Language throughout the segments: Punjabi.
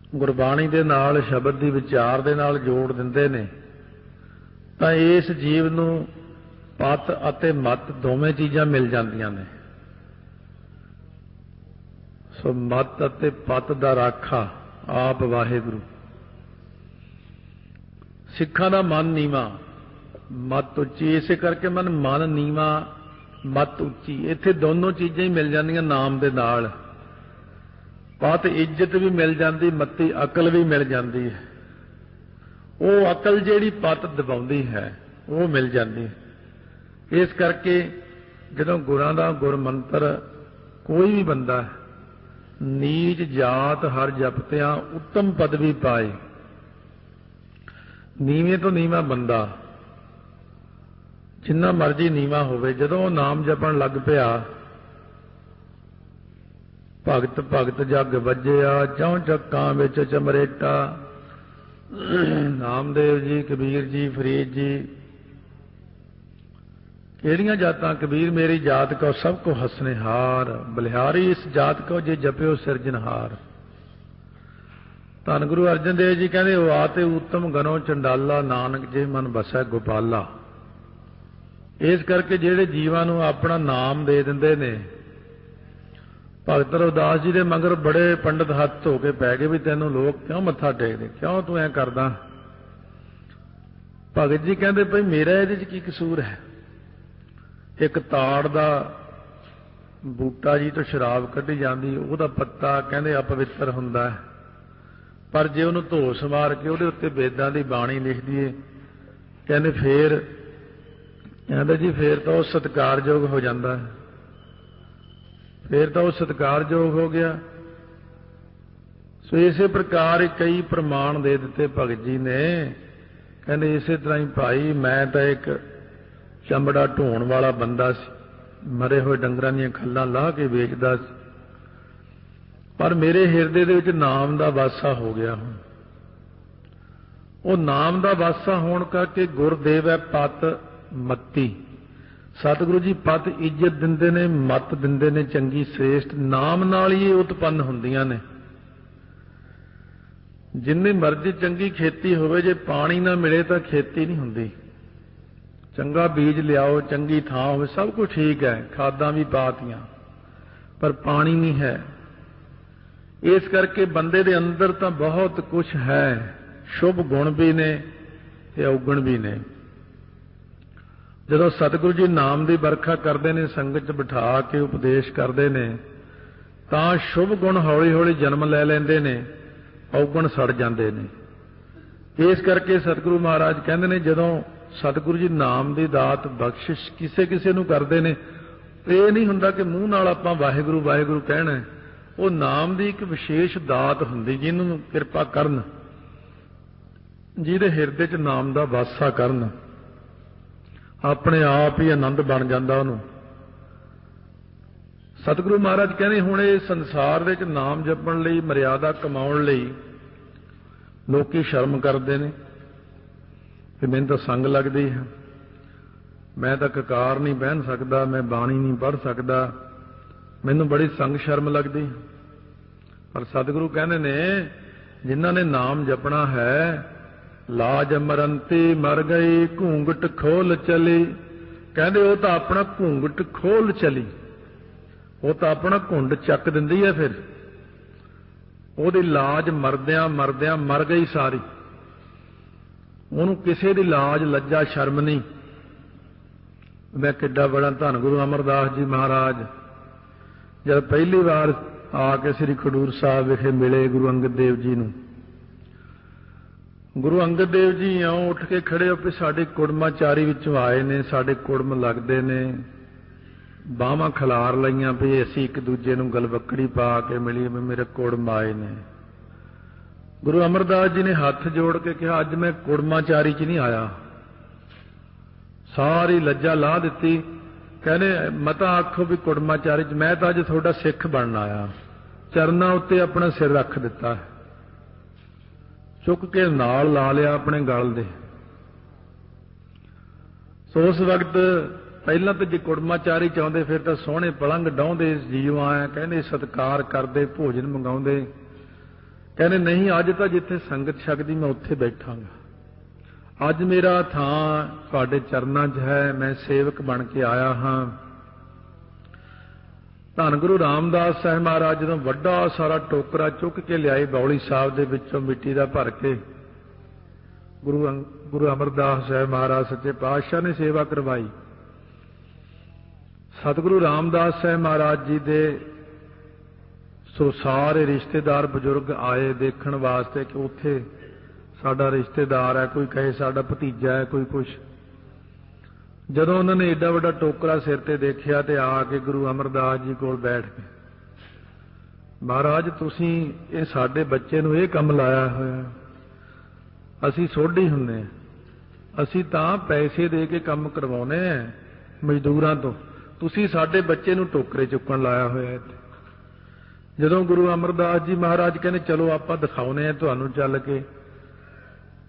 ਗੁਰਬਾਣੀ ਦੇ ਨਾਲ ਸ਼ਬਦ ਦੀ ਵਿਚਾਰ ਦੇ ਨਾਲ ਜੋੜ ਦਿੰਦੇ ਨੇ ਤਾਂ ਇਸ ਜੀਵ ਨੂੰ ਪਤ ਅਤੇ ਮਤ ਦੋਵੇਂ ਚੀਜ਼ਾਂ ਮਿਲ ਜਾਂਦੀਆਂ ਨੇ। ਸੋ ਮਤ ਅਤੇ ਪਤ ਦਾ ਰਾਖਾ ਆਪ ਵਾਹਿਗੁਰੂ। ਸਿੱਖਾਂ ਦਾ ਮਨ ਨੀਵਾਂ, ਮਤ ਉੱਚੀ, ਇਸੇ ਕਰਕੇ ਮਨ ਨੀਵਾਂ ਮਤ ਉੱਚੀ। ਇੱਥੇ ਦੋਨੋਂ ਚੀਜ਼ਾਂ ਹੀ ਮਿਲ ਜਾਂਦੀਆਂ ਨਾਮ ਦੇ ਨਾਲ। ਪਤ ਇੱਜ਼ਤ ਵੀ ਮਿਲ ਜਾਂਦੀ, ਮੱਤੀ ਅਕਲ ਵੀ ਮਿਲ ਜਾਂਦੀ ਹੈ। ਉਹ ਅਕਲ ਜਿਹੜੀ ਪਤ ਦਬਾਉਂਦੀ ਹੈ ਉਹ ਮਿਲ ਜਾਂਦੀ ਹੈ। ਇਸ ਕਰਕੇ ਜਦੋਂ ਗੁਰਾਂ ਦਾ ਗੁਰ ਮੰਤਰ ਕੋਈ ਵੀ ਬੰਦਾ ਨੀਚ ਜਾਤ ਹਰ ਜਪਤਿਆਂ ਉੱਤਮ ਪਦਵੀ ਪਾਏ, ਨੀਵੇਂ ਤੋਂ ਨੀਵਾਂ ਬੰਦਾ ਜਿੰਨਾ ਮਰਜ਼ੀ ਨੀਵਾਂ ਹੋਵੇ, ਜਦੋਂ ਉਹ ਨਾਮ ਜਪਣ ਲੱਗ ਪਿਆ, ਭਗਤ ਭਗਤ ਜਗ ਵੱਜਿਆ ਚੌਂ ਚੱਕਾਂ ਵਿੱਚ ਚਮਰੇਟਾ। ਨਾਮਦੇਵ ਜੀ, ਕਬੀਰ ਜੀ, ਫਰੀਦ ਜੀ, ਕਿਹੜੀਆਂ ਜਾਤਾਂ? ਕਬੀਰ ਮੇਰੀ ਜਾਤ ਕੋ ਸਭ ਕੋ ਹਸਨੇਹਾਰ, ਬਲਿਹਾਰੀ ਇਸ ਜਾਤ ਕੋ ਜੇ ਜਪਿਓ ਸਿਰਜਨਹਾਰ। ਧੰਨ ਗੁਰੂ ਅਰਜਨ ਦੇਵ ਜੀ ਕਹਿੰਦੇ ਉਹ ਆਤੇ ਉੱਤਮ ਗਨੋ ਚੰਡਾਲਾ, ਨਾਨਕ ਜੇ ਮਨ ਬਸੈ ਗੋਪਾਲਾ। ਇਸ ਕਰਕੇ ਜਿਹੜੇ ਜੀਵਾਂ ਨੂੰ ਆਪਣਾ ਨਾਮ ਦੇ ਦਿੰਦੇ ਨੇ, ਭਗਤ ਰਵਿਦਾਸ ਜੀ ਦੇ ਮਗਰ ਬੜੇ ਪੰਡਤ ਹੱਥ ਧੋ ਕੇ ਪੈ ਗਏ ਵੀ ਤੈਨੂੰ ਲੋਕ ਕਿਉਂ ਮੱਥਾ ਟੇਕਦੇ, ਕਿਉਂ ਤੂੰ ਐ ਕਰਦਾ? ਭਗਤ ਜੀ ਕਹਿੰਦੇ ਭਈ ਮੇਰਾ ਇਹਦੇ 'ਚ ਕੀ ਕਸੂਰ ਹੈ? ਇੱਕ ਤਾੜ ਦਾ ਬੂਟਾ ਜੀ ਤੋਂ ਸ਼ਰਾਬ ਕੱਢੀ ਜਾਂਦੀ, ਉਹਦਾ ਪੱਤਾ ਕਹਿੰਦੇ ਅਪਵਿੱਤਰ ਹੁੰਦਾ ਹੈ, ਪਰ ਜੇ ਉਹਨੂੰ ਧੋ ਸੰਵਾਰ ਕੇ ਉਹਦੇ ਉੱਤੇ ਵੇਦਾਂ ਦੀ ਬਾਣੀ ਲਿਖ ਦਈਏ, ਕਹਿੰਦੇ ਫੇਰ ਕਹਿੰਦੇ ਜੀ ਫੇਰ ਤਾਂ ਉਹ ਸਤਿਕਾਰਯੋਗ ਹੋ ਜਾਂਦਾ ਹੈ, ਫੇਰ ਤਾਂ ਉਹ ਸਤਿਕਾਰਯੋਗ ਹੋ ਗਿਆ। ਸੋ ਇਸੇ ਪ੍ਰਕਾਰ ਕਈ ਪ੍ਰਮਾਣ ਦੇ ਦਿੱਤੇ ਭਗਤ ਜੀ ਨੇ। ਕਹਿੰਦੇ ਇਸੇ ਤਰ੍ਹਾਂ ਹੀ ਭਾਈ ਮੈਂ ਤਾਂ ਇੱਕ ਚਮੜਾ ਢੋਣ ਵਾਲਾ ਬੰਦਾ ਸੀ, ਮਰੇ ਹੋਏ ਡੰਗਰਾਂ ਦੀਆਂ ਖੱਲਾਂ ਲਾਹ ਕੇ ਵੇਚਦਾ ਸੀ, ਪਰ ਮੇਰੇ ਹਿਰਦੇ ਦੇ ਵਿੱਚ ਨਾਮ ਦਾ ਵਾਸਾ ਹੋ ਗਿਆ। ਹੁਣ ਉਹ ਨਾਮ ਦਾ ਵਾਸਾ ਹੋਣ ਕਰਕੇ ਗੁਰਦੇਵ ਹੈ ਪਤ ਮੱਤੀ। ਸਤਿਗੁਰੂ ਜੀ ਪਤ ਇੱਜ਼ਤ ਦਿੰਦੇ ਨੇ, ਮਤ ਦਿੰਦੇ ਨੇ ਚੰਗੀ ਸ੍ਰੇਸ਼ਟ। ਨਾਮ ਨਾਲ ਹੀ ਇਹ ਉਤਪੰਨ ਹੁੰਦੀਆਂ ਨੇ। ਜਿੰਨੀ ਮਰਜ਼ੀ ਚੰਗੀ ਖੇਤੀ ਹੋਵੇ, ਜੇ ਪਾਣੀ ਨਾ ਮਿਲੇ ਤਾਂ ਖੇਤੀ ਨਹੀਂ ਹੁੰਦੀ। ਚੰਗਾ ਬੀਜ ਲਿਆਓ, ਚੰਗੀ ਥਾਂ ਹੋਵੇ, ਸਭ ਕੁਝ ਠੀਕ ਹੈ, ਖਾਦਾਂ ਵੀ ਪਾਤੀਆਂ, ਪਰ ਪਾਣੀ ਨਹੀਂ ਹੈ। ਇਸ ਕਰਕੇ ਬੰਦੇ ਦੇ ਅੰਦਰ ਤਾਂ ਬਹੁਤ ਕੁਝ ਹੈ, ਸ਼ੁਭ ਗੁਣ ਵੀ ਨੇ ਤੇ ਔਗਣ ਵੀ ਨੇ। ਜਦੋਂ ਸਤਿਗੁਰੂ ਜੀ ਨਾਮ ਦੀ ਵਰਖਾ ਕਰਦੇ ਨੇ, ਸੰਗਤ 'ਚ ਬਿਠਾ ਕੇ ਉਪਦੇਸ਼ ਕਰਦੇ ਨੇ, ਤਾਂ ਸ਼ੁਭ ਗੁਣ ਹੌਲੀ ਹੌਲੀ ਜਨਮ ਲੈ ਲੈਂਦੇ ਨੇ, ਔਗਣ ਸੜ ਜਾਂਦੇ ਨੇ। ਇਸ ਕਰਕੇ ਸਤਿਗੁਰੂ ਮਹਾਰਾਜ ਕਹਿੰਦੇ ਨੇ ਜਦੋਂ ਸਤਿਗੁਰੂ ਜੀ ਨਾਮ ਦੀ ਦਾਤ ਬਖਸ਼ਿਸ਼ ਕਿਸੇ ਕਿਸੇ ਨੂੰ ਕਰਦੇ ਨੇ, ਇਹ ਨਹੀਂ ਹੁੰਦਾ ਕਿ ਮੂੰਹ ਨਾਲ ਆਪਾਂ ਵਾਹਿਗੁਰੂ ਵਾਹਿਗੁਰੂ ਕਹਿਣਾ। ਉਹ ਨਾਮ ਦੀ ਇੱਕ ਵਿਸ਼ੇਸ਼ ਦਾਤ ਹੁੰਦੀ, ਜਿਹਨੂੰ ਕਿਰਪਾ ਕਰਨ, ਜਿਹਦੇ ਹਿਰਦੇ 'ਚ ਨਾਮ ਦਾ ਵਾਸਾ ਕਰਨ, ਆਪਣੇ ਆਪ ਹੀ ਆਨੰਦ ਬਣ ਜਾਂਦਾ ਉਹਨੂੰ। ਸਤਿਗੁਰੂ ਮਹਾਰਾਜ ਕਹਿੰਦੇ ਹੁਣ ਇਹ ਸੰਸਾਰ ਦੇ ਵਿੱਚ ਨਾਮ ਜਪਣ ਲਈ, ਮਰਿਆਦਾ ਕਮਾਉਣ ਲਈ ਲੋਕੀ ਸ਼ਰਮ ਕਰਦੇ ਨੇ ਕਿ ਮੈਨੂੰ ਤਾਂ ਸੰਗ ਲੱਗਦੀ ਹੈ, ਮੈਂ ਤਾਂ ਕਕਾਰ ਨਹੀਂ ਬਹਿਣ ਸਕਦਾ, ਮੈਂ ਬਾਣੀ ਨਹੀਂ ਪੜ੍ਹ ਸਕਦਾ, ਮੈਨੂੰ ਬੜੀ ਸੰਗ ਸ਼ਰਮ ਲੱਗਦੀ। ਪਰ ਸਤਿਗੁਰੂ ਕਹਿੰਦੇ ਨੇ ਜਿਨ੍ਹਾਂ ਨੇ ਨਾਮ ਜਪਣਾ ਹੈ, ਲਾਜ ਮਰੰਤੀ ਮਰ ਗਈ ਘੂੰਗਟ ਖੋਲ ਚਲੀ। ਕਹਿੰਦੇ ਉਹ ਤਾਂ ਆਪਣਾ ਘੂੰਗਟ ਖੋਲ ਚਲੀ, ਉਹ ਤਾਂ ਆਪਣਾ ਘੁੰਡ ਚੱਕ ਦਿੰਦੀ ਹੈ, ਫਿਰ ਉਹਦੀ ਲਾਜ ਮਰਦਿਆਂ ਮਰਦਿਆਂ ਮਰ ਗਈ ਸਾਰੀ। ਉਹਨੂੰ ਕਿਸੇ ਦੀ ਲਾਜ ਲੱਜਾ ਸ਼ਰਮ ਨਹੀਂ। ਮੈਂ ਕਿੱਡਾ ਬੜਾ ਧੰਨ ਗੁਰੂ ਅਮਰਦਾਸ ਜੀ ਮਹਾਰਾਜ ਜਦ ਪਹਿਲੀ ਵਾਰ ਆ ਕੇ ਸ੍ਰੀ ਖਡੂਰ ਸਾਹਿਬ ਵਿਖੇ ਮਿਲੇ ਗੁਰੂ ਅੰਗਦ ਦੇਵ ਜੀ ਨੂੰ, ਗੁਰੂ ਅੰਗਦ ਦੇਵ ਜੀ ਇਉਂ ਉੱਠ ਕੇ ਖੜੇ ਹੋ ਕੇ ਸਾਡੇ ਕੁੜਮਾਚਾਰੀ ਵਿੱਚੋਂ ਆਏ ਨੇ, ਸਾਡੇ ਕੁੜਮ ਲੱਗਦੇ ਨੇ, ਬਾਹਾਂ ਖਿਲਾਰ ਲਈਆਂ ਵੀ ਅਸੀਂ ਇੱਕ ਦੂਜੇ ਨੂੰ ਗਲਵੱਕੜੀ ਪਾ ਕੇ ਮਿਲੀਏ ਵੀ ਮੇਰੇ ਕੁੜਮ ਆਏ ਨੇ। ਗੁਰੂ ਅਮਰਦਾਸ ਜੀ ਨੇ ਹੱਥ ਜੋੜ ਕੇ ਕਿਹਾ ਅੱਜ ਮੈਂ ਕੁੜਮਾਚਾਰੀ 'ਚ ਨਹੀਂ ਆਇਆ। ਸਾਰੀ ਲੱਜਾ ਲਾਹ ਦਿੱਤੀ। ਕਹਿੰਦੇ ਮਤਾ ਆਖੋ ਵੀ ਕੁੜਮਾਚਾਰੀ 'ਚ, ਮੈਂ ਤਾਂ ਅੱਜ ਤੁਹਾਡਾ ਸਿੱਖ ਬਣਨ ਆਇਆ। ਚਰਨਾਂ ਉੱਤੇ ਆਪਣਾ ਸਿਰ ਰੱਖ ਦਿੱਤਾ, ਚੁੱਕ ਕੇ ਨਾਲ ਲਾ ਲਿਆ ਆਪਣੇ ਗਲ ਦੇ। ਸੋ ਉਸ ਵਕਤ ਪਹਿਲਾਂ ਤਾਂ ਜੇ ਕੁੜਮਾਚਾਰੀ ਚਾਹੁੰਦੇ ਫਿਰ ਤਾਂ ਸੋਹਣੇ ਪਲੰਘ ਡਾਹੁੰਦੇ, ਜੀਵਾਂ ਕਹਿੰਦੇ ਸਤਿਕਾਰ ਕਰਦੇ, ਭੋਜਨ ਮੰਗਾਉਂਦੇ, कहने नहीं, अज तो जिथे संगत छकदी मैं उत्थे बैठांगा। अज मेरा थां तुहाडे चरनां 'च है, मैं सेवक बन के आया हाँ। धन गुरु रामदास साहिब महाराज जदों वड्डा सारा टोकरा चुक के लियाए बौली साहब दे विचों मिट्टी दा भर के, गुरु अमरदास साहिब महाराज सच्चे पातशाह ने सेवा करवाई। सतगुरु रामदास साहिब महाराज जी दे सो सारे रिश्तेदार बजुर्ग आए देखण वास्ते कि उत्थे साडा रिश्तेदार है, कोई कहे साडा भतीजा है, कोई कुछ। जदों उन्होंने एडा वड्डा टोकरा सिर ते देखिया ते आके गुरु अमरदास जी कोल बैठ के, महाराज तुसीं ये साडे बच्चे नूं ये काम लाया होया, असीं सोढी हुंदे, असीं तां पैसे दे के काम करवाउने मजदूरां तो, तुसीं साडे बच्चे नूं टोकरे चुकण लाया होया इत्थे। जदों गुरु अमरदास जी महाराज कहने चलो आपां दिखाउने आ तुहानूं चल के,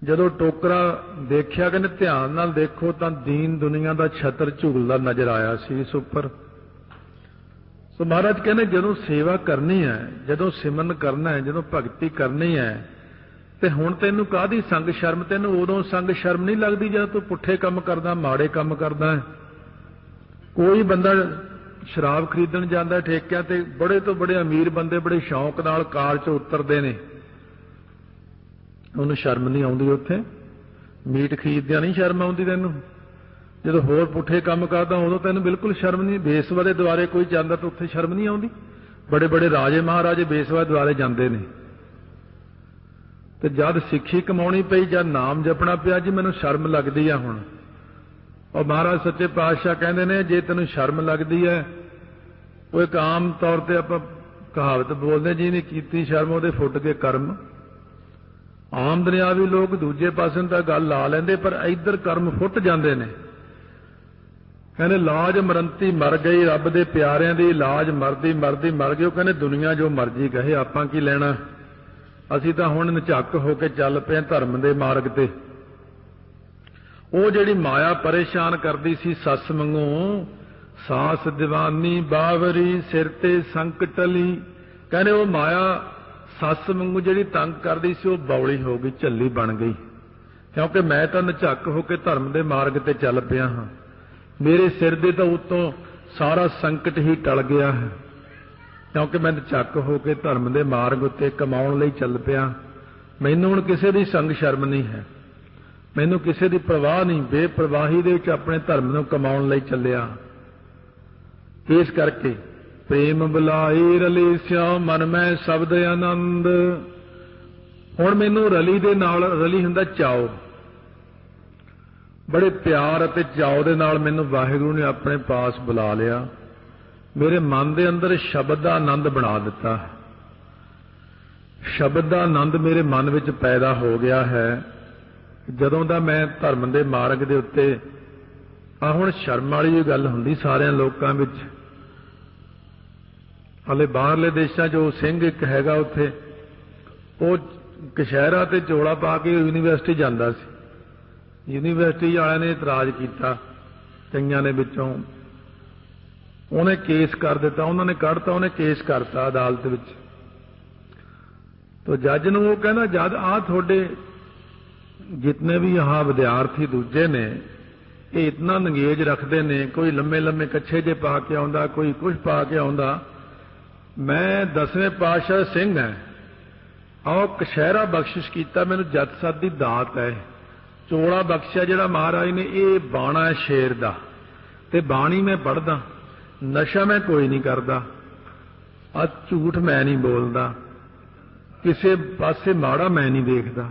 जदों टोकरा देखिया कहने ध्यान नाल देखो तां दीन दुनिया दा छतर झुलदा नजर आया सी इस उपर। सो महाराज कहने जदों सेवा करनी है, जदों सिमरन करना है, जदों भगती करनी है, ते हुण तैनूं काहदी संग शर्म, तैनूं उदों संग शर्म नहीं लगदी जद तूं पुट्ठे काम करदा, माड़े काम करदा है। कोई बंदा शराब खरीदण जांदा ठेकिਆਂ ते, बड़े तो बड़े अमीर बंदे बड़े शौक नाल कार 'चों उतरदे ने, ਉਹਨੂੰ शर्म नहीं आउंदी। उत्थे मीट खरीददियां नहीं शर्म आउंदी तैनूं, ਜਦੋਂ होर पुठे काम करदा उदों तैनूं बिल्कुल शर्म नहीं। बेसवा दे दुआरे कोई ਜਾਂਦਾ ਤਾਂ उत्थे शर्म नहीं आउंदी। बड़े बड़े राजे महाराजे बेसवा दुआरे ਜਾਂਦੇ ने, ते जद सिੱਖੀ कमाउणी पई, जद नाम जपना पिया, जी मैनूं शर्म लगदी आ हुण। और महाराज सच्चे पातशाह कहंदे ने जे तैनूं शर्म लगदी है, वो एक आम तौर पर आपां कहावत बोलदे जी ने कीती शर्म ਉਹਦੇ फुट के कर्म। आम दुनियावी लोग दूजे पासे तां गल ला लैंदे, पर इधर कर्म फुट जांदे ने। कहने लाज मरंती मर गई, रब दे प्यारिਆਂ ਦੀ लाज मरदी मरदी मर गई। ਉਹ कहने दुनिया जो मर्जी कहे आपां की लेना, ਅਸੀਂ ਤਾਂ ਹੁਣ ਨਝੱਕ ਹੋ ਕੇ ਚੱਲ ਪਏ ਧਰਮ ਦੇ ਮਾਰਗ ਤੇ। ਉਹ ਜਿਹੜੀ ਮਾਇਆ ਪਰੇਸ਼ਾਨ ਕਰਦੀ ਸੀ ਸੱਸ ਵਾਂਗੂ, ਸਾਸ ਦੀਵਾਨੀ ਬਾਵਰੀ ਸਿਰ ਤੇ ਸੰਕਟ ਟਲੀ। ਕਹਿੰਦੇ ਉਹ ਮਾਇਆ ਸੱਸ ਵਾਂਗੂ ਜਿਹੜੀ ਤੰਗ ਕਰਦੀ ਸੀ, ਉਹ ਬੌਲੀ ਹੋ ਗਈ, ਝੱਲੀ ਬਣ ਗਈ, ਕਿਉਂਕਿ ਮੈਂ ਤਾਂ ਨਝੱਕ ਹੋ ਕੇ ਧਰਮ ਦੇ ਮਾਰਗ ਤੇ ਚੱਲ ਪਿਆ ਹਾਂ। ਮੇਰੇ ਸਿਰ ਦੇ ਤਾਂ ਉੱਤੋਂ ਸਾਰਾ ਸੰਕਟ ਹੀ ਟਲ ਗਿਆ ਹੈ, ਕਿਉਂਕਿ ਮੈਂ ਨਝੱਕ ਹੋ ਕੇ ਧਰਮ ਦੇ ਮਾਰਗ ਉੱਤੇ ਕਮਾਉਣ ਲਈ ਚੱਲ ਪਿਆ। ਮੈਨੂੰ ਹੁਣ ਕਿਸੇ ਦੀ ਸੰਗ ਸ਼ਰਮ ਨਹੀਂ ਹੈ, ਮੈਨੂੰ ਕਿਸੇ ਦੀ ਪਰਵਾਹ ਨਹੀਂ, ਬੇਪਰਵਾਹੀ ਦੇ ਵਿੱਚ ਆਪਣੇ ਧਰਮ ਨੂੰ ਕਮਾਉਣ ਲਈ ਚੱਲਿਆ। ਇਸ ਕਰਕੇ प्रेम बुलाई रली स्याओ मन में शब्द आनंद। हुण मैनूं रली दे नाल रली हुंदा चाओ, बड़े प्यार अते चाओ दे नाल मैनूं वाहिगुरू ने अपने पास बुला लिया। मेरे मन दे अंदर शब्द दा आनंद बना दिता, शब्द दा आनंद मेरे मन विच पैदा हो गया है। जदों दा मैं धर्म दे मार्ग दे उत्ते आ हुण शर्म वाली गल हुंदी सारियां लोकां विच। हले बाहरले देशों जो सिंह एक हैगा उत्थे, वो कशहरा ते चोला पा के यूनीवर्सिटी जांदा सी। यूनीवर्सिटी वाले ने इतराज किया, कईयां ने विचों उन्हें केस कर दिता, उन्होंने कढ़ता, उन्हें केस करता अदालत विच। तो जज नूं वो कहना जज आ थोड़े जितने भी यहाँ विद्यार्थी दूजे ने ये इतना नंगेज रखते ने, कोई लम्मे लम्मे कच्छे जे पा के आउंदा, कोई कुछ पा के आउंदा। मैं 10वें पातशाह सिंह है, आओ कशहरा बख्शिश किया, मैनूं जत सत दी दात है। चोला बख्शिया जिहड़ा महाराज ने, ये बाणा है शेर दा, ते बाणी मैं पढ़दा, नशा मैं कोई नहीं करदा, झूठ मैं नहीं बोलदा, किसी पासे माड़ा मैं नहीं देखदा।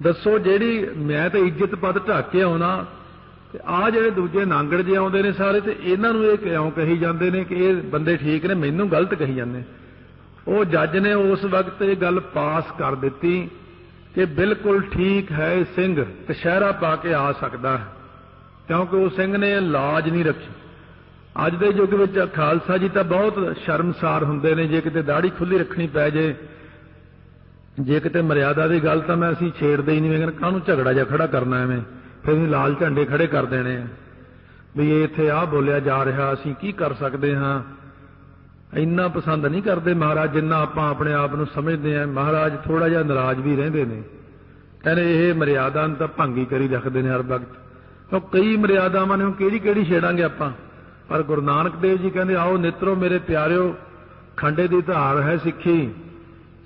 दसो जिहड़ी मैं तो इज्जत पद ढक के आउणा, ते आ जिहड़े दूजे नांगड़ जे आउंदे ने सारे, ते इन्हां नूं इह क्यों कही जांदे ने कि ये बंदे ठीक ने, मैनूं गलत कही जांदे। वो जज ने उस वक्त ये गल पास कर दिती कि बिल्कुल ठीक है, सिंह कशहरा पा के आ सकदा है, क्योंकि उस सिंह ने लाज नहीं रखी। अज दे युग विच खालसा जी तां बहुत शर्मसार हुंदे ने, जे किते दाढ़ी खुली रखनी पै जे, जे किते मर्यादा की गल तां मैं असीं छेड़दे ही नहीं। मैं कहना काहनूं झगड़ा जिहा खड़ा करना एवें, फिर लाल झंडे खड़े कर देने भी ये इत्थे आ बोलिया जा रहा, असीं की कर सकते हाँ। ਇੰਨਾ ਪਸੰਦ ਨਹੀਂ ਕਰਦੇ ਮਹਾਰਾਜ ਜਿੰਨਾ ਆਪਾਂ ਆਪਣੇ ਆਪ ਨੂੰ ਸਮਝਦੇ ਹਾਂ। ਮਹਾਰਾਜ ਥੋੜਾ ਜਿਹਾ ਨਾਰਾਜ਼ ਵੀ ਰਹਿੰਦੇ ਨੇ, ਕਹਿੰਦੇ ਇਹ ਮਰਿਆਦਾ ਨੂੰ ਤਾਂ ਭੰਗੀ ਕਰੀ ਰੱਖਦੇ ਨੇ ਹਰ ਵਕਤ। ਉਹ ਕਈ ਮਰਿਆਦਾਵਾਂ ਨੇ, ਹੁਣ ਕਿਹੜੀ ਕਿਹੜੀ ਛੇੜਾਂਗੇ ਆਪਾਂ। ਪਰ ਗੁਰੂ ਨਾਨਕ ਦੇਵ ਜੀ ਕਹਿੰਦੇ ਆਓ ਨਿੱਤਰੋ ਮੇਰੇ ਪਿਆਰਿਓ, ਖੰਡੇ ਦੀ ਧਾਰ ਹੈ ਸਿੱਖੀ।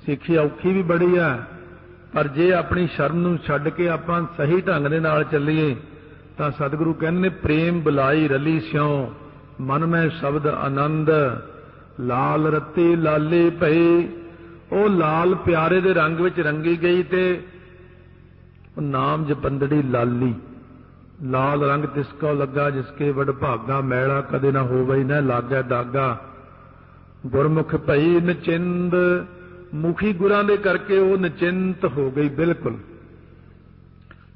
ਸਿੱਖੀ ਔਖੀ ਵੀ ਬੜੀ ਆ, ਪਰ ਜੇ ਆਪਣੀ ਸ਼ਰਮ ਨੂੰ ਛੱਡ ਕੇ ਆਪਾਂ ਸਹੀ ਢੰਗ ਦੇ ਨਾਲ ਚੱਲੀਏ ਤਾਂ ਸਤਿਗੁਰੂ ਕਹਿੰਦੇ ਨੇ ਪ੍ਰੇਮ ਬੁਲਾਈ ਰਲੀ ਸਿਉ, ਮਨ ਮੈਂ ਸ਼ਬਦ ਆਨੰਦ, ਲਾਲ ਰੱਤੇ ਲਾਲੇ ਭਏ। ਉਹ ਲਾਲ ਪਿਆਰੇ ਦੇ ਰੰਗ ਵਿੱਚ ਰੰਗੀ ਗਈ ਤੇ ਨਾਮ ਜਪੰਦੜੀ ਲਾਲੀ। ਲਾਲ ਰੰਗ ਤਿਸ ਕੋ ਲੱਗਾ ਜਿਸਕੇ ਵਡ ਭਾਗਾ, ਮੈਲਾ ਕਦੇ ਨਾ ਹੋਵੇ ਨਾ ਲਾਗੈ ਦਾਗਾ। ਗੁਰਮੁਖ ਭਈ ਨਿਚਿੰਦ, ਮੁਖੀ ਗੁਰਾਂ ਦੇ ਕਰਕੇ ਉਹ ਨਿਚਿੰਤ ਹੋ ਗਈ ਬਿਲਕੁਲ।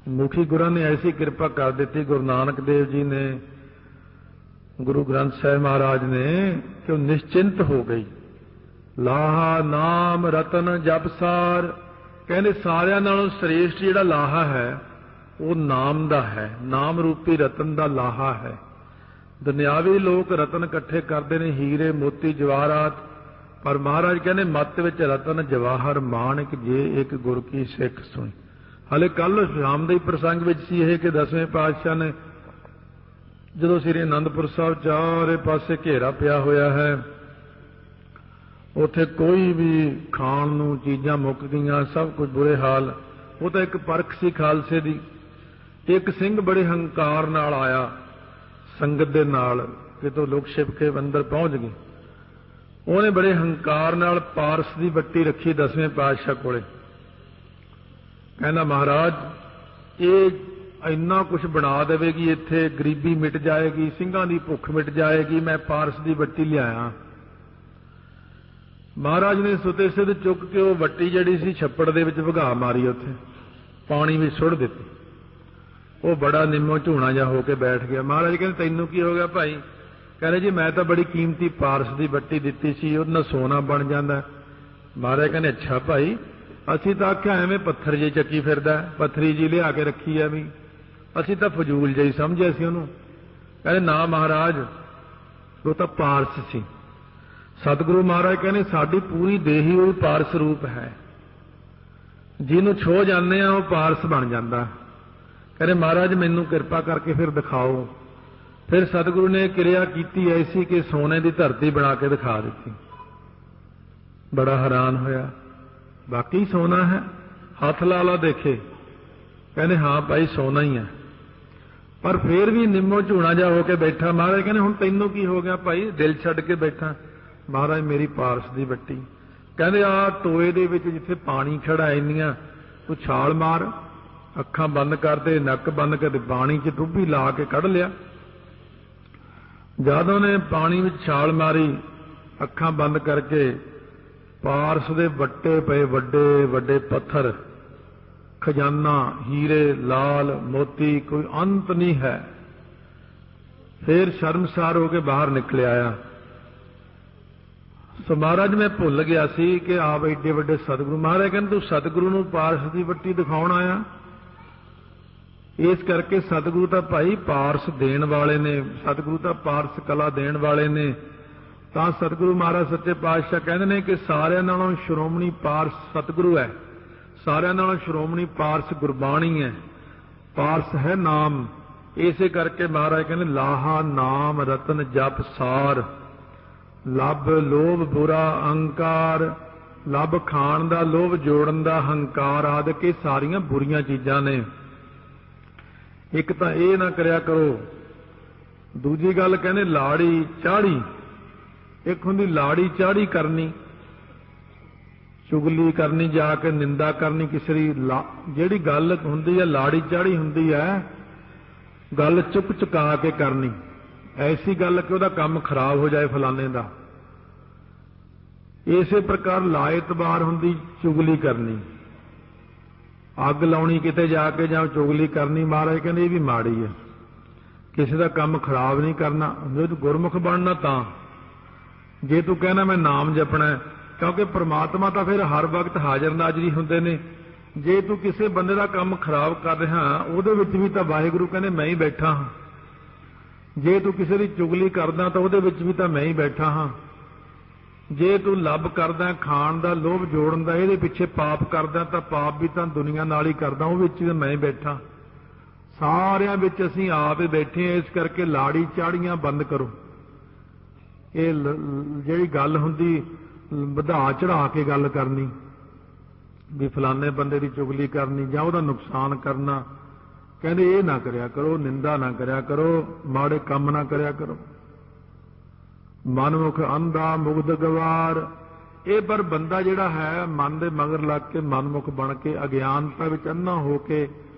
ਮੁਖੀ ਗੁਰਾਂ ਨੇ ਐਸੀ ਕਿਰਪਾ ਕਰ ਦਿੱਤੀ ਗੁਰੂ ਨਾਨਕ ਦੇਵ ਜੀ ਨੇ, ਗੁਰੂ ਗ੍ਰੰਥ ਸਾਹਿਬ ਮਹਾਰਾਜ ਨੇ, ਕਿ ਉਹ ਨਿਸ਼ਚਿੰਤ ਹੋ ਗਈ। ਲਾਹਾ ਨਾਮ ਰਤਨ ਜਪਸਾਰ, ਕਹਿੰਦੇ ਸਾਰਿਆਂ ਨਾਲੋਂ ਸ੍ਰੇਸ਼ਟ ਜਿਹੜਾ ਲਾਹਾ ਹੈ ਉਹ ਨਾਮ ਦਾ ਹੈ। ਨਾਮ ਰੂਪੀ ਰਤਨ ਦਾ ਲਾਹਾ ਹੈ। ਦੁਨਿਆਵੀ ਲੋਕ ਰਤਨ ਇਕੱਠੇ ਕਰਦੇ ਨੇ, ਹੀਰੇ ਮੋਤੀ ਜਵਾਹਰਾਤ, ਪਰ ਮਹਾਰਾਜ ਕਹਿੰਦੇ ਮੱਤ ਵਿੱਚ ਰਤਨ ਜਵਾਹਰ ਮਾਣਕ, ਜੇ ਇੱਕ ਗੁਰ ਕੀ ਸਿੱਖ ਸੁਣੀ। ਹਾਲੇ ਕੱਲ ਸ਼ਾਮ ਦੇ ਪ੍ਰਸੰਗ ਵਿੱਚ ਸੀ ਇਹ ਕਿ 10ਵੇਂ ਪਾਤਸ਼ਾਹ ਨੇ ਜਦੋਂ ਸ੍ਰੀ ਅਨੰਦਪੁਰ ਸਾਹਿਬ ਚਾਰੇ ਪਾਸੇ ਘੇਰਾ ਪਿਆ ਹੋਇਆ ਹੈ, ਉੱਥੇ ਕੋਈ ਵੀ ਖਾਣ ਨੂੰ ਚੀਜ਼ਾਂ ਮੁੱਕ ਗਈਆਂ, ਸਭ ਕੁਝ ਬੁਰੇ ਹਾਲ। ਉਹ ਤਾਂ ਇੱਕ ਪਰਖ ਸੀ ਖਾਲਸੇ ਦੀ। ਇੱਕ ਸਿੰਘ ਬੜੇ ਹੰਕਾਰ ਨਾਲ ਆਇਆ ਸੰਗਤ ਦੇ ਨਾਲ, ਕਿਤੋਂ ਲੁਕ ਛਿਪ ਕੇ ਅੰਦਰ ਪਹੁੰਚ ਗਏ। ਉਹਨੇ ਬੜੇ ਹੰਕਾਰ ਨਾਲ ਪਾਰਸ ਦੀ ਬੱਟੀ ਰੱਖੀ 10ਵੇਂ ਪਾਤਸ਼ਾਹ ਕੋਲੇ। ਕਹਿੰਦਾ ਮਹਾਰਾਜ ਇਹ ਇੰਨਾ ਕੁਝ ਬਣਾ ਦੇਵੇਗੀ, ਇੱਥੇ ਗਰੀਬੀ ਮਿਟ ਜਾਏਗੀ, ਸਿੰਘਾਂ ਦੀ ਭੁੱਖ ਮਿਟ ਜਾਏਗੀ, ਮੈਂ ਪਾਰਸ ਦੀ ਬੱਟੀ ਲਿਆਇਆ। ਮਹਾਰਾਜ ਨੇ ਸੁਤੇ ਸਿੱਧ ਚੁੱਕ ਕੇ ਉਹ ਬੱਟੀ ਜਿਹੜੀ ਸੀ ਛੱਪੜ ਦੇ ਵਿੱਚ ਵਗਾ ਮਾਰੀ, ਉੱਥੇ ਪਾਣੀ ਵਿੱਚ ਸੁੱਟ ਦਿੱਤੀ। ਉਹ ਬੜਾ ਨਿੰਮੋ ਝੂਣਾ ਜਿਹਾ ਹੋ ਕੇ ਬੈਠ ਗਿਆ। ਮਹਾਰਾਜ ਕਹਿੰਦੇ ਤੈਨੂੰ ਕੀ ਹੋ ਗਿਆ ਭਾਈ? ਕਹਿੰਦੇ ਜੀ ਮੈਂ ਤਾਂ ਬੜੀ ਕੀਮਤੀ ਪਾਰਸ ਦੀ ਬੱਟੀ ਦਿੱਤੀ ਸੀ, ਉਹਦੇ ਨਾਲ ਸੋਨਾ ਬਣ ਜਾਂਦਾ। ਮਹਾਰਾਜ ਕਹਿੰਦੇ ਅੱਛਾ ਭਾਈ, ਅਸੀਂ ਤਾਂ ਆਖਿਆ ਐਵੇਂ ਪੱਥਰ ਜਿਹੀ ਚੱਕੀ ਫਿਰਦਾ, ਪੱਥਰੀ ਜੀ ਲਿਆ ਕੇ ਰੱਖੀ ਆ ਵੀ, ਅਸੀਂ ਤਾਂ ਫਜ਼ੂਲ ਜਿਹੀ ਸਮਝਿਆ ਸੀ ਉਹਨੂੰ। ਕਹਿੰਦੇ ਨਾ ਮਹਾਰਾਜ, ਉਹ ਤਾਂ ਪਾਰਸ ਸੀ। ਸਤਿਗੁਰੂ ਮਹਾਰਾਜ ਕਹਿੰਦੇ ਸਾਡੀ ਪੂਰੀ ਦੇਹੀ ਉਹ ਪਾਰਸ ਰੂਪ ਹੈ, ਜਿਹਨੂੰ ਛੋਹ ਜਾਂਦੇ ਆ ਉਹ ਪਾਰਸ ਬਣ ਜਾਂਦਾ। ਕਹਿੰਦੇ ਮਹਾਰਾਜ ਮੈਨੂੰ ਕਿਰਪਾ ਕਰਕੇ ਫਿਰ ਦਿਖਾਓ। ਫਿਰ ਸਤਿਗੁਰੂ ਨੇ ਕਿਰਿਆ ਕੀਤੀ ਐਸੀ ਕਿ ਸੋਨੇ ਦੀ ਧਰਤੀ ਬਣਾ ਕੇ ਦਿਖਾ ਦਿੱਤੀ। ਬੜਾ ਹੈਰਾਨ ਹੋਇਆ, ਬਾਕੀ ਸੋਨਾ ਹੈ। ਹੱਥ ਲਾ ਲਾ ਦੇਖੇ, ਕਹਿੰਦੇ ਹਾਂ ਭਾਈ ਸੋਨਾ ਹੀ ਹੈ। ਪਰ ਫੇਰ ਵੀ ਨਿੰਮੋ ਝੂਣਾ ਜਾ ਹੋ ਕੇ ਬੈਠਾ। ਮਹਾਰਾਜ ਕਹਿੰਦੇ ਹੁਣ ਤੈਨੂੰ ਕੀ ਹੋ ਗਿਆ ਭਾਈ, ਦਿਲ ਛੱਡ ਕੇ ਬੈਠਾ? ਮਹਾਰਾਜ ਮੇਰੀ ਪਾਰਸ ਦੀ ਬੱਟੀ। ਕਹਿੰਦੇ ਆ ਟੋਏ ਦੇ ਵਿੱਚ ਜਿੱਥੇ ਪਾਣੀ ਖੜਾ ਇੰਨੀਆਂ, ਤੂੰ ਛਾਲ ਮਾਰ, ਅੱਖਾਂ ਬੰਦ ਕਰਦੇ, ਨੱਕ ਬੰਦ ਕਰਦੇ, ਪਾਣੀ 'ਚ ਡੁੱਬੀ ਲਾ ਕੇ ਕੱਢ ਲਿਆ। ਜਦ ਉਹਨੇ ਪਾਣੀ ਵਿੱਚ ਛਾਲ ਮਾਰੀ, ਅੱਖਾਂ ਬੰਦ ਕਰਕੇ, ਪਾਰਸ ਦੇ ਵੱਟੇ ਪਏ ਵੱਡੇ ਵੱਡੇ ਪੱਥਰ, ਖਜ਼ਾਨਾ, ਹੀਰੇ, ਲਾਲ ਮੋਤੀ, ਕੋਈ ਅੰਤ ਨਹੀਂ ਹੈ। ਫਿਰ ਸ਼ਰਮਸਾਰ ਹੋ ਕੇ ਬਾਹਰ ਨਿਕਲ ਆਇਆ। ਸੋ ਮਹਾਰਾਜ ਮੈਂ ਭੁੱਲ ਗਿਆ ਸੀ ਕਿ ਆਪ ਏਡੇ ਵੱਡੇ ਸਤਿਗੁਰੂ। ਮਹਾਰਾਜ ਕਹਿੰਦੇ ਤੂੰ ਸਤਿਗੁਰੂ ਨੂੰ ਪਾਰਸ ਦੀ ਵੱਟੀ ਦਿਖਾਉਣ ਆਇਆ? ਇਸ ਕਰਕੇ ਸਤਿਗੁਰੂ ਤਾਂ ਭਾਈ ਪਾਰਸ ਦੇਣ ਵਾਲੇ ਨੇ, ਸਤਿਗੁਰੂ ਤਾਂ ਪਾਰਸ ਕਲਾ ਦੇਣ ਵਾਲੇ ਨੇ। ਤਾਂ ਸਤਿਗੁਰੂ ਮਹਾਰਾਜ ਸੱਚੇ ਪਾਤਸ਼ਾਹ ਕਹਿੰਦੇ ਨੇ ਕਿ ਸਾਰਿਆਂ ਨਾਲੋਂ ਸ਼੍ਰੋਮਣੀ ਪਾਰਸ ਸਤਿਗੁਰੂ ਹੈ, ਸਾਰਿਆਂ ਨਾਲੋਂ ਸ਼੍ਰੋਮਣੀ ਪਾਰਸ ਗੁਰਬਾਣੀ ਹੈ, ਪਾਰਸ ਹੈ ਨਾਮ। ਇਸੇ ਕਰਕੇ ਮਹਾਰਾਜ ਕਹਿੰਦੇ ਲਾਹਾ ਨਾਮ ਰਤਨ ਜਪ ਸਾਰ, ਲੱਭ ਲੋਭ ਬੁਰਾ ਅਹੰਕਾਰ। ਲੱਭ ਖਾਣ ਦਾ, ਲੋਭ ਜੋੜਨ ਦਾ, ਹੰਕਾਰ ਆਦਿ ਇਹ ਸਾਰੀਆਂ ਬੁਰੀਆਂ ਚੀਜ਼ਾਂ ਨੇ। ਇੱਕ ਤਾਂ ਇਹ ਨਾ ਕਰਿਆ ਕਰੋ। ਦੂਜੀ ਗੱਲ ਕਹਿੰਦੇ ਲਾੜੀ ਚਾੜੀ। ਇੱਕ ਹੁੰਦੀ ਲਾੜੀ ਚਾੜੀ ਕਰਨੀ, ਚੁਗਲੀ ਕਰਨੀ, ਜਾ ਕੇ ਨਿੰਦਾ ਕਰਨੀ ਕਿਸੇ ਦੀ। ਜਿਹੜੀ ਗੱਲ ਹੁੰਦੀ ਹੈ ਲਾੜੀ ਚਾੜੀ ਹੁੰਦੀ ਹੈ, ਗੱਲ ਚੁੱਕ ਚੁਕਾ ਕੇ ਕਰਨੀ, ਐਸੀ ਗੱਲ ਕਿ ਉਹਦਾ ਕੰਮ ਖਰਾਬ ਹੋ ਜਾਏ ਫਲਾਣੇ ਦਾ। ਇਸੇ ਪ੍ਰਕਾਰ ਲਾਇਤਬਾਰ ਹੁੰਦੀ ਚੁਗਲੀ ਕਰਨੀ, ਅੱਗ ਲਾਉਣੀ ਕਿਤੇ ਜਾ ਕੇ ਜਾਂ ਚੁਗਲੀ ਕਰਨੀ। ਮਹਾਰਾਜ ਕਹਿੰਦੇ ਇਹ ਵੀ ਮਾੜੀ ਹੈ। ਕਿਸੇ ਦਾ ਕੰਮ ਖਰਾਬ ਨਹੀਂ ਕਰਨਾ। ਜੇ ਤੂੰ ਗੁਰਮੁਖ ਬਣਨਾ ਤਾਂ, ਜੇ ਤੂੰ ਕਹਿਣਾ ਮੈਂ ਨਾਮ ਜਪਣਾ, ਕਿਉਂਕਿ ਪ੍ਰਮਾਤਮਾ ਤਾਂ ਫਿਰ ਹਰ ਵਕਤ ਹਾਜ਼ਰ ਨਾਜ਼ਰੀ ਹੁੰਦੇ ਨੇ। ਜੇ ਤੂੰ ਕਿਸੇ ਬੰਦੇ ਦਾ ਕੰਮ ਖਰਾਬ ਕਰ ਰਿਹਾ, ਉਹਦੇ ਵਿੱਚ ਵੀ ਤਾਂ ਵਾਹਿਗੁਰੂ ਕਹਿੰਦੇ ਮੈਂ ਹੀ ਬੈਠਾ ਹਾਂ। ਜੇ ਤੂੰ ਕਿਸੇ ਦੀ ਚੁਗਲੀ ਕਰਦਾ ਤਾਂ ਉਹਦੇ ਵਿੱਚ ਵੀ ਤਾਂ ਮੈਂ ਹੀ ਬੈਠਾ ਹਾਂ। ਜੇ ਤੂੰ ਲੱਭ ਕਰਦਾ ਖਾਣ ਦਾ, ਲੋਭ ਜੋੜਨ ਦਾ, ਇਹਦੇ ਪਿੱਛੇ ਪਾਪ ਕਰਦਾ ਤਾਂ ਪਾਪ ਵੀ ਤਾਂ ਦੁਨੀਆ ਨਾਲ ਹੀ ਕਰਦਾ, ਉਹ ਵਿੱਚ ਮੈਂ ਹੀ ਬੈਠਾ। ਸਾਰਿਆਂ ਵਿੱਚ ਅਸੀਂ ਆਪ ਹੀ ਬੈਠੇ ਹਾਂ। ਇਸ ਕਰਕੇ ਲਾੜੀ ਚਾੜੀਆਂ ਬੰਦ ਕਰੋ। ਇਹ ਜਿਹੜੀ ਗੱਲ ਹੁੰਦੀ ਵਧਾ ਚੜਾ ਕੇ ਗੱਲ ਕਰਨੀ, ਵੀ ਫਲਾਣੇ ਬੰਦੇ ਦੀ ਚੁਗਲੀ ਕਰਨੀ ਜਾਂ ਉਹਦਾ ਨੁਕਸਾਨ ਕਰਨਾ, ਕਹਿੰਦੇ ਇਹ ਨਾ ਕਰਿਆ ਕਰੋ, ਨਿੰਦਾ ਨਾ ਕਰਿਆ ਕਰੋ, ਮਾੜੇ ਕੰਮ ਨਾ ਕਰਿਆ ਕਰੋ। ਮਨਮੁਖ ਅੰਧਾ ਮੁਗਧ ਗਵਾਰ, ਇਹ ਪਰ ਬੰਦਾ ਜਿਹੜਾ ਹੈ ਮਨ ਦੇ ਮਗਰ ਲੱਗ ਕੇ ਮਨਮੁਖ ਬਣ ਕੇ ਅਗਿਆਨਤਾ ਵਿੱਚ ਅੰਨਾ ਹੋ ਕੇ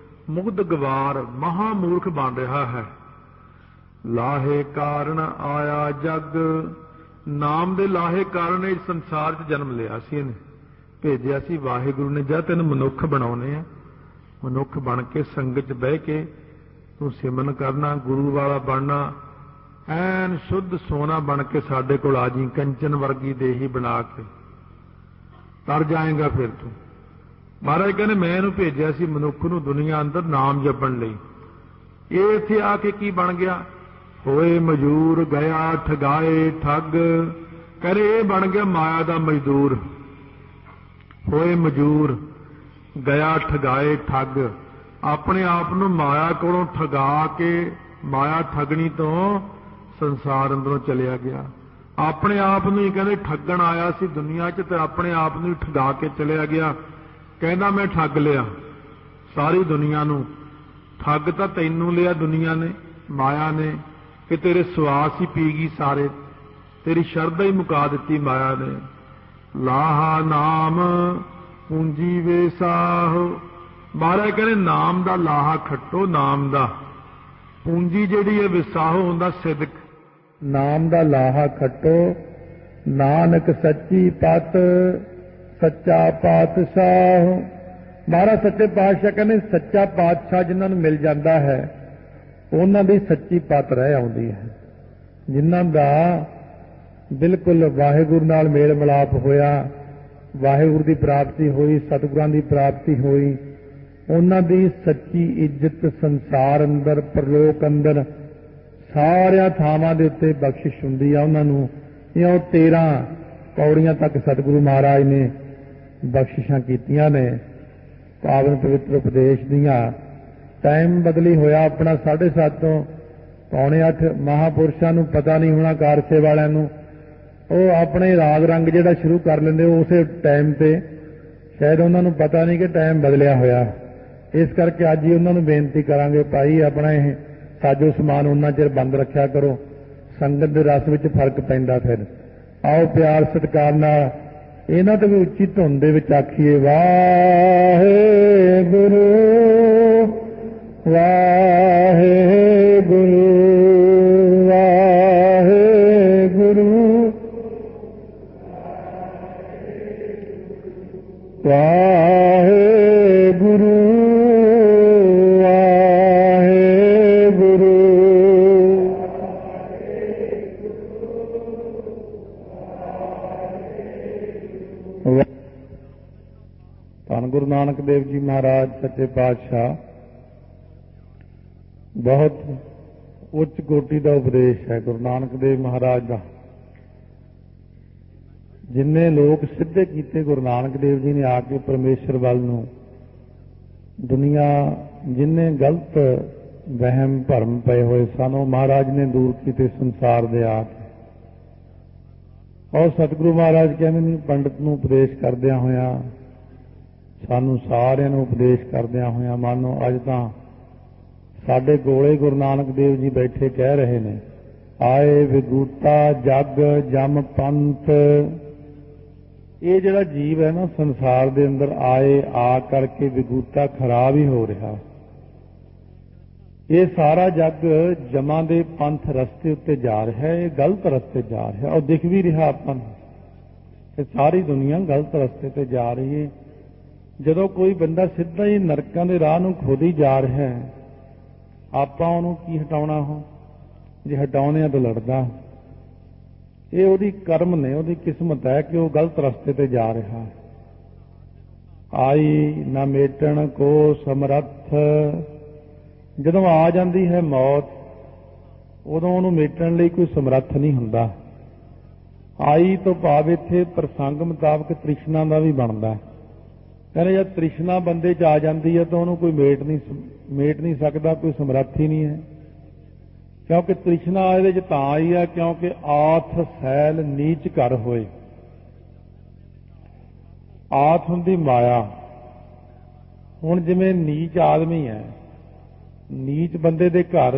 ਮੁਗਧ ਗਵਾਰ ਮਹਾਮੂਰਖ ਬਣ ਰਿਹਾ ਹੈ। ਲਾਹੇ ਕਾਰਨ ਆਇਆ ਜਗ, ਨਾਮ ਦੇ ਲਾਹੇ ਕਾਰਨ ਇਸ ਸੰਸਾਰ 'ਚ ਜਨਮ ਲਿਆ ਸੀ, ਇਹਨੇ ਭੇਜਿਆ ਸੀ ਵਾਹਿਗੁਰੂ ਨੇ। ਜਦ ਤੈਨੂੰ ਮਨੁੱਖ ਬਣਾਉਣੇ ਆ, ਮਨੁੱਖ ਬਣ ਕੇ ਸੰਗਤ 'ਚ ਬਹਿ ਕੇ ਤੂੰ ਸਿਮਰਨ ਕਰਨਾ, ਗੁਰੂ ਵਾਲਾ ਬਣਨਾ, ਐਨ ਸ਼ੁੱਧ ਸੋਨਾ ਬਣ ਕੇ ਸਾਡੇ ਕੋਲ ਆ ਜੀ, ਕੰਚਨ ਵਰਗੀ ਦੇਹੀ ਬਣਾ ਕੇ ਤਰ ਜਾਏਗਾ ਫਿਰ ਤੂੰ। ਮਹਾਰਾਜ ਕਹਿੰਦੇ ਮੈਂ ਇਹਨੂੰ ਭੇਜਿਆ ਸੀ ਮਨੁੱਖ ਨੂੰ ਦੁਨੀਆ ਅੰਦਰ ਨਾਮ ਜਪਣ ਲਈ। ਇਹ ਇੱਥੇ ਆ ਕੇ ਕੀ ਬਣ ਗਿਆ? ਹੋਏ ਮਜ਼ਦੂਰ ਗਿਆ ਠਗਾਏ ਠੱਗ, ਕਹਿੰਦੇ ਇਹ ਬਣ ਗਿਆ ਮਾਇਆ ਦਾ ਮਜ਼ਦੂਰ। ਹੋਏ ਮਜ਼ਦੂਰ ਗਿਆ ਠਗਾਏ ਠੱਗ, ਆਪਣੇ ਆਪ ਨੂੰ ਮਾਇਆ ਕੋਲੋਂ ਠਗਾ ਕੇ, ਮਾਇਆ ਠੱਗਣੀ ਤੋਂ ਸੰਸਾਰ ਅੰਦਰੋਂ ਚਲਿਆ ਗਿਆ। ਆਪਣੇ ਆਪ ਨੂੰ ਹੀ ਕਹਿੰਦੇ ਠੱਗਣ ਆਇਆ ਸੀ ਦੁਨੀਆ 'ਚ, ਤੇ ਆਪਣੇ ਆਪ ਨੂੰ ਹੀ ਠਗਾ ਕੇ ਚਲਿਆ ਗਿਆ। ਕਹਿੰਦਾ ਮੈਂ ਠੱਗ ਲਿਆ ਸਾਰੀ ਦੁਨੀਆ ਨੂੰ। ਠੱਗ ਤਾਂ ਤੈਨੂੰ ਲਿਆ ਦੁਨੀਆ ਨੇ, ਮਾਇਆ ਨੇ, ਕਿ ਤੇਰੇ ਸਵਾਸ ਹੀ ਪੀ ਗਈ ਸਾਰੇ, ਤੇਰੀ ਸ਼ਰਧਾ ਹੀ ਮੁਕਾ ਦਿੱਤੀ ਮਾਇਆ ਨੇ। ਲਾਹਾ ਨਾਮ ਪੂੰਜੀ ਵੇ ਸਾਹੋ, ਮਹਾਰਾਜ ਕਹਿੰਦੇ ਨਾਮ ਦਾ ਲਾਹਾ ਖੱਟੋ, ਨਾਮ ਦਾ ਪੂੰਜੀ ਜਿਹੜੀ ਹੈ ਵਿਸਾਹੋ ਹੁੰਦਾ ਸਿਦਕ। ਨਾਮ ਦਾ ਲਾਹਾ ਖੱਟੋ, ਨਾਨਕ ਸੱਚੀ ਪਤ ਸੱਚਾ ਪਾਤਸ਼ਾਹ। ਮਹਾਰਾਜ ਸੱਚੇ ਪਾਤਸ਼ਾਹ ਕਹਿੰਦੇ ਸੱਚਾ ਪਾਤਸ਼ਾਹ ਜਿਨ੍ਹਾਂ ਨੂੰ ਮਿਲ ਜਾਂਦਾ ਹੈ ਉਹਨਾਂ ਦੀ ਸੱਚੀ ਪਤ ਰਹਿ ਆਉਂਦੀ ਹੈ। ਜਿਨ੍ਹਾਂ ਦਾ ਬਿਲਕੁਲ ਵਾਹਿਗੁਰੂ ਨਾਲ ਮੇਲ ਮਿਲਾਪ ਹੋਇਆ, ਵਾਹਿਗੁਰੂ ਦੀ ਪ੍ਰਾਪਤੀ ਹੋਈ, ਸਤਿਗੁਰਾਂ ਦੀ ਪ੍ਰਾਪਤੀ ਹੋਈ, ਉਹਨਾਂ ਦੀ ਸੱਚੀ ਇੱਜ਼ਤ ਸੰਸਾਰ ਅੰਦਰ, ਪਰਲੋਕ ਅੰਦਰ, ਸਾਰਿਆਂ ਥਾਵਾਂ ਦੇ ਉੱਤੇ ਬਖਸ਼ਿਸ਼ ਹੁੰਦੀ ਆ ਉਹਨਾਂ ਨੂੰ। ਇਹ ਉਹ 13 ਪੌੜੀਆਂ ਤੱਕ ਸਤਿਗੁਰੂ ਮਹਾਰਾਜ ਨੇ ਬਖਸ਼ਿਸ਼ਾਂ ਕੀਤੀਆਂ ਨੇ ਪਾਵਨ ਪਵਿੱਤਰ ਉਪਦੇਸ਼ ਦੀਆਂ। ਟਾਈਮ ਬਦਲੀ ਹੋਇਆ ਆਪਣਾ 7:30 ਤੋਂ 7:45। ਮਹਾਂਪੁਰਸ਼ਾਂ ਨੂੰ ਪਤਾ ਨਹੀਂ ਹੋਣਾ, ਕਾਰਸੇ ਵਾਲਿਆਂ ਨੂੰ, ਉਹ ਆਪਣੇ ਰਾਗ ਰੰਗ ਜਿਹੜਾ ਸ਼ੁਰੂ ਕਰ ਲੈਂਦੇ ਉਸੇ ਟਾਈਮ ਤੇ, ਸ਼ਾਇਦ ਉਹਨਾਂ ਨੂੰ ਪਤਾ ਨਹੀਂ ਕਿ ਟਾਈਮ ਬਦਲਿਆ ਹੋਇਆ। ਇਸ ਕਰਕੇ ਅੱਜ ਹੀ ਉਹਨਾਂ ਨੂੰ ਬੇਨਤੀ ਕਰਾਂਗੇ, ਭਾਈ ਆਪਣਾ ਇਹ ਸਾਜੋ ਸਮਾਨ ਉਹਨਾਂ ਚਿਰ ਬੰਦ ਰੱਖਿਆ ਕਰੋ, ਸੰਗਤ ਦੇ ਰਸ ਵਿੱਚ ਫਰਕ ਪੈਂਦਾ। ਫਿਰ ਆਓ ਪਿਆਰ ਸਤਿਕਾਰ ਨਾਲ ਇਹਨਾਂ ਤੋਂ ਵੀ ਉੱਚੀ ਧੁਨ ਦੇ ਵਿੱਚ ਆਖੀਏ ਵਾਹਿਗੁਰੂ ਵਾਹਿਗੁਰੂ ਵਾਹਿਗੁਰੂ ਵਾਹਿਗੁਰੂ ਧੰਨ ਗੁਰੂ ਨਾਨਕ ਦੇਵ ਜੀ ਮਹਾਰਾਜ ਸੱਚੇ ਪਾਤਸ਼ਾਹ। ਬਹੁਤ ਉੱਚ ਕੋਟੀ ਦਾ ਉਪਦੇਸ਼ ਹੈ ਗੁਰੂ ਨਾਨਕ ਦੇਵ ਮਹਾਰਾਜ ਦਾ। ਜਿੰਨੇ ਲੋਕ ਸਿੱਧੇ ਕੀਤੇ ਗੁਰੂ ਨਾਨਕ ਦੇਵ ਜੀ ਨੇ ਆ ਕੇ ਪਰਮੇਸ਼ਰ ਵੱਲ ਨੂੰ, ਦੁਨੀਆ ਜਿੰਨੇ ਗਲਤ ਵਹਿਮ ਭਰਮ ਪਏ ਹੋਏ ਸਨ ਉਹ ਮਹਾਰਾਜ ਨੇ ਦੂਰ ਕੀਤੇ ਸੰਸਾਰ ਦੇ ਆ ਕੇ। ਔਰ ਸਤਿਗੁਰੂ ਮਹਾਰਾਜ ਕਹਿੰਦੇ ਨੇ ਪੰਡਤ ਨੂੰ ਉਪਦੇਸ਼ ਕਰਦਿਆਂ ਹੋਇਆਂ, ਸਾਨੂੰ ਸਾਰਿਆਂ ਨੂੰ ਉਪਦੇਸ਼ ਕਰਦਿਆਂ ਹੋਇਆਂ, ਮਾਨੋ ਅੱਜ ਤਾਂ ਸਾਡੇ ਕੋਲੇ ਗੁਰੂ ਨਾਨਕ ਦੇਵ ਜੀ ਬੈਠੇ ਕਹਿ ਰਹੇ ਨੇ, ਆਏ ਵਿਗੂਤਾ ਜਗ ਜਮ ਪੰਥ। ਇਹ ਜਿਹੜਾ ਜੀਵ ਹੈ ਨਾ ਸੰਸਾਰ ਦੇ ਅੰਦਰ ਆਏ ਆ ਕਰਕੇ ਵਿਗੂਤਾ ਖਰਾਬ ਹੀ ਹੋ ਰਿਹਾ। ਇਹ ਸਾਰਾ ਜੱਗ ਜਮਾਂ ਦੇ ਪੰਥ ਰਸਤੇ ਉੱਤੇ ਜਾ ਰਿਹਾ, ਇਹ ਗਲਤ ਰਸਤੇ ਜਾ ਰਿਹਾ। ਔਰ ਦਿਖ ਵੀ ਰਿਹਾ ਆਪਾਂ ਨੂੰ ਕਿ ਸਾਰੀ ਦੁਨੀਆ ਗਲਤ ਰਸਤੇ ਤੇ ਜਾ ਰਹੀ ਹੈ। ਜਦੋਂ ਕੋਈ ਬੰਦਾ ਸਿੱਧਾ ਹੀ ਨਰਕਾਂ ਦੇ ਰਾਹ ਨੂੰ ਖੁਦ ਹੀ ਜਾ ਰਿਹਾ ਹੈ, ਆਪਾਂ ਉਹਨੂੰ ਕੀ ਹਟਾਉਣਾ? ਹੋ ਜੇ ਹਟਾਉਣੇ ਆ ਤਾਂ ਲੜਦਾ। ਇਹ ਉਹਦੀ ਕਰਮ ਨੇ, ਉਹਦੀ ਕਿਸਮਤ ਹੈ ਕਿ ਉਹ ਗਲਤ ਰਸਤੇ ਤੇ ਜਾ ਰਿਹਾ। ਆਈ ਨਾ ਮੇਟਣ ਕੋ ਸਮਰੱਥ, ਜਦੋਂ ਆ ਜਾਂਦੀ ਹੈ ਮੌਤ ਉਦੋਂ ਉਹਨੂੰ ਮੇਟਣ ਲਈ ਕੋਈ ਸਮਰੱਥ ਨਹੀਂ ਹੁੰਦਾ। ਆਈ ਤੋਂ ਭਾਵ ਇੱਥੇ ਪ੍ਰਸੰਗ ਮੁਤਾਬਕ ਤ੍ਰਿਸ਼ਨਾ ਦਾ ਵੀ ਬਣਦਾ ਹੈ। ਕਹਿੰਦੇ ਜਦ ਤ੍ਰਿਸ਼ਨਾ ਬੰਦੇ 'ਚ ਆ ਜਾਂਦੀ ਹੈ ਤਾਂ ਉਹਨੂੰ ਕੋਈ ਮੇਟ ਨਹੀਂ ਸਕਦਾ, ਕੋਈ ਸਮਰੱਥ ਹੀ ਨਹੀਂ ਹੈ। ਕਿਉਂਕਿ ਤ੍ਰਿਸ਼ਨਾ ਇਹਦੇ 'ਚ ਤਾਂ ਆਈ ਹੈ ਕਿਉਂਕਿ ਆਥ ਸੈਲ ਨੀਚ ਘਰ ਹੋਏ। ਆਥ ਹੁੰਦੀ ਮਾਇਆ। ਹੁਣ ਜਿਵੇਂ ਨੀਚ ਆਦਮੀ ਹੈ, ਨੀਚ ਬੰਦੇ ਦੇ ਘਰ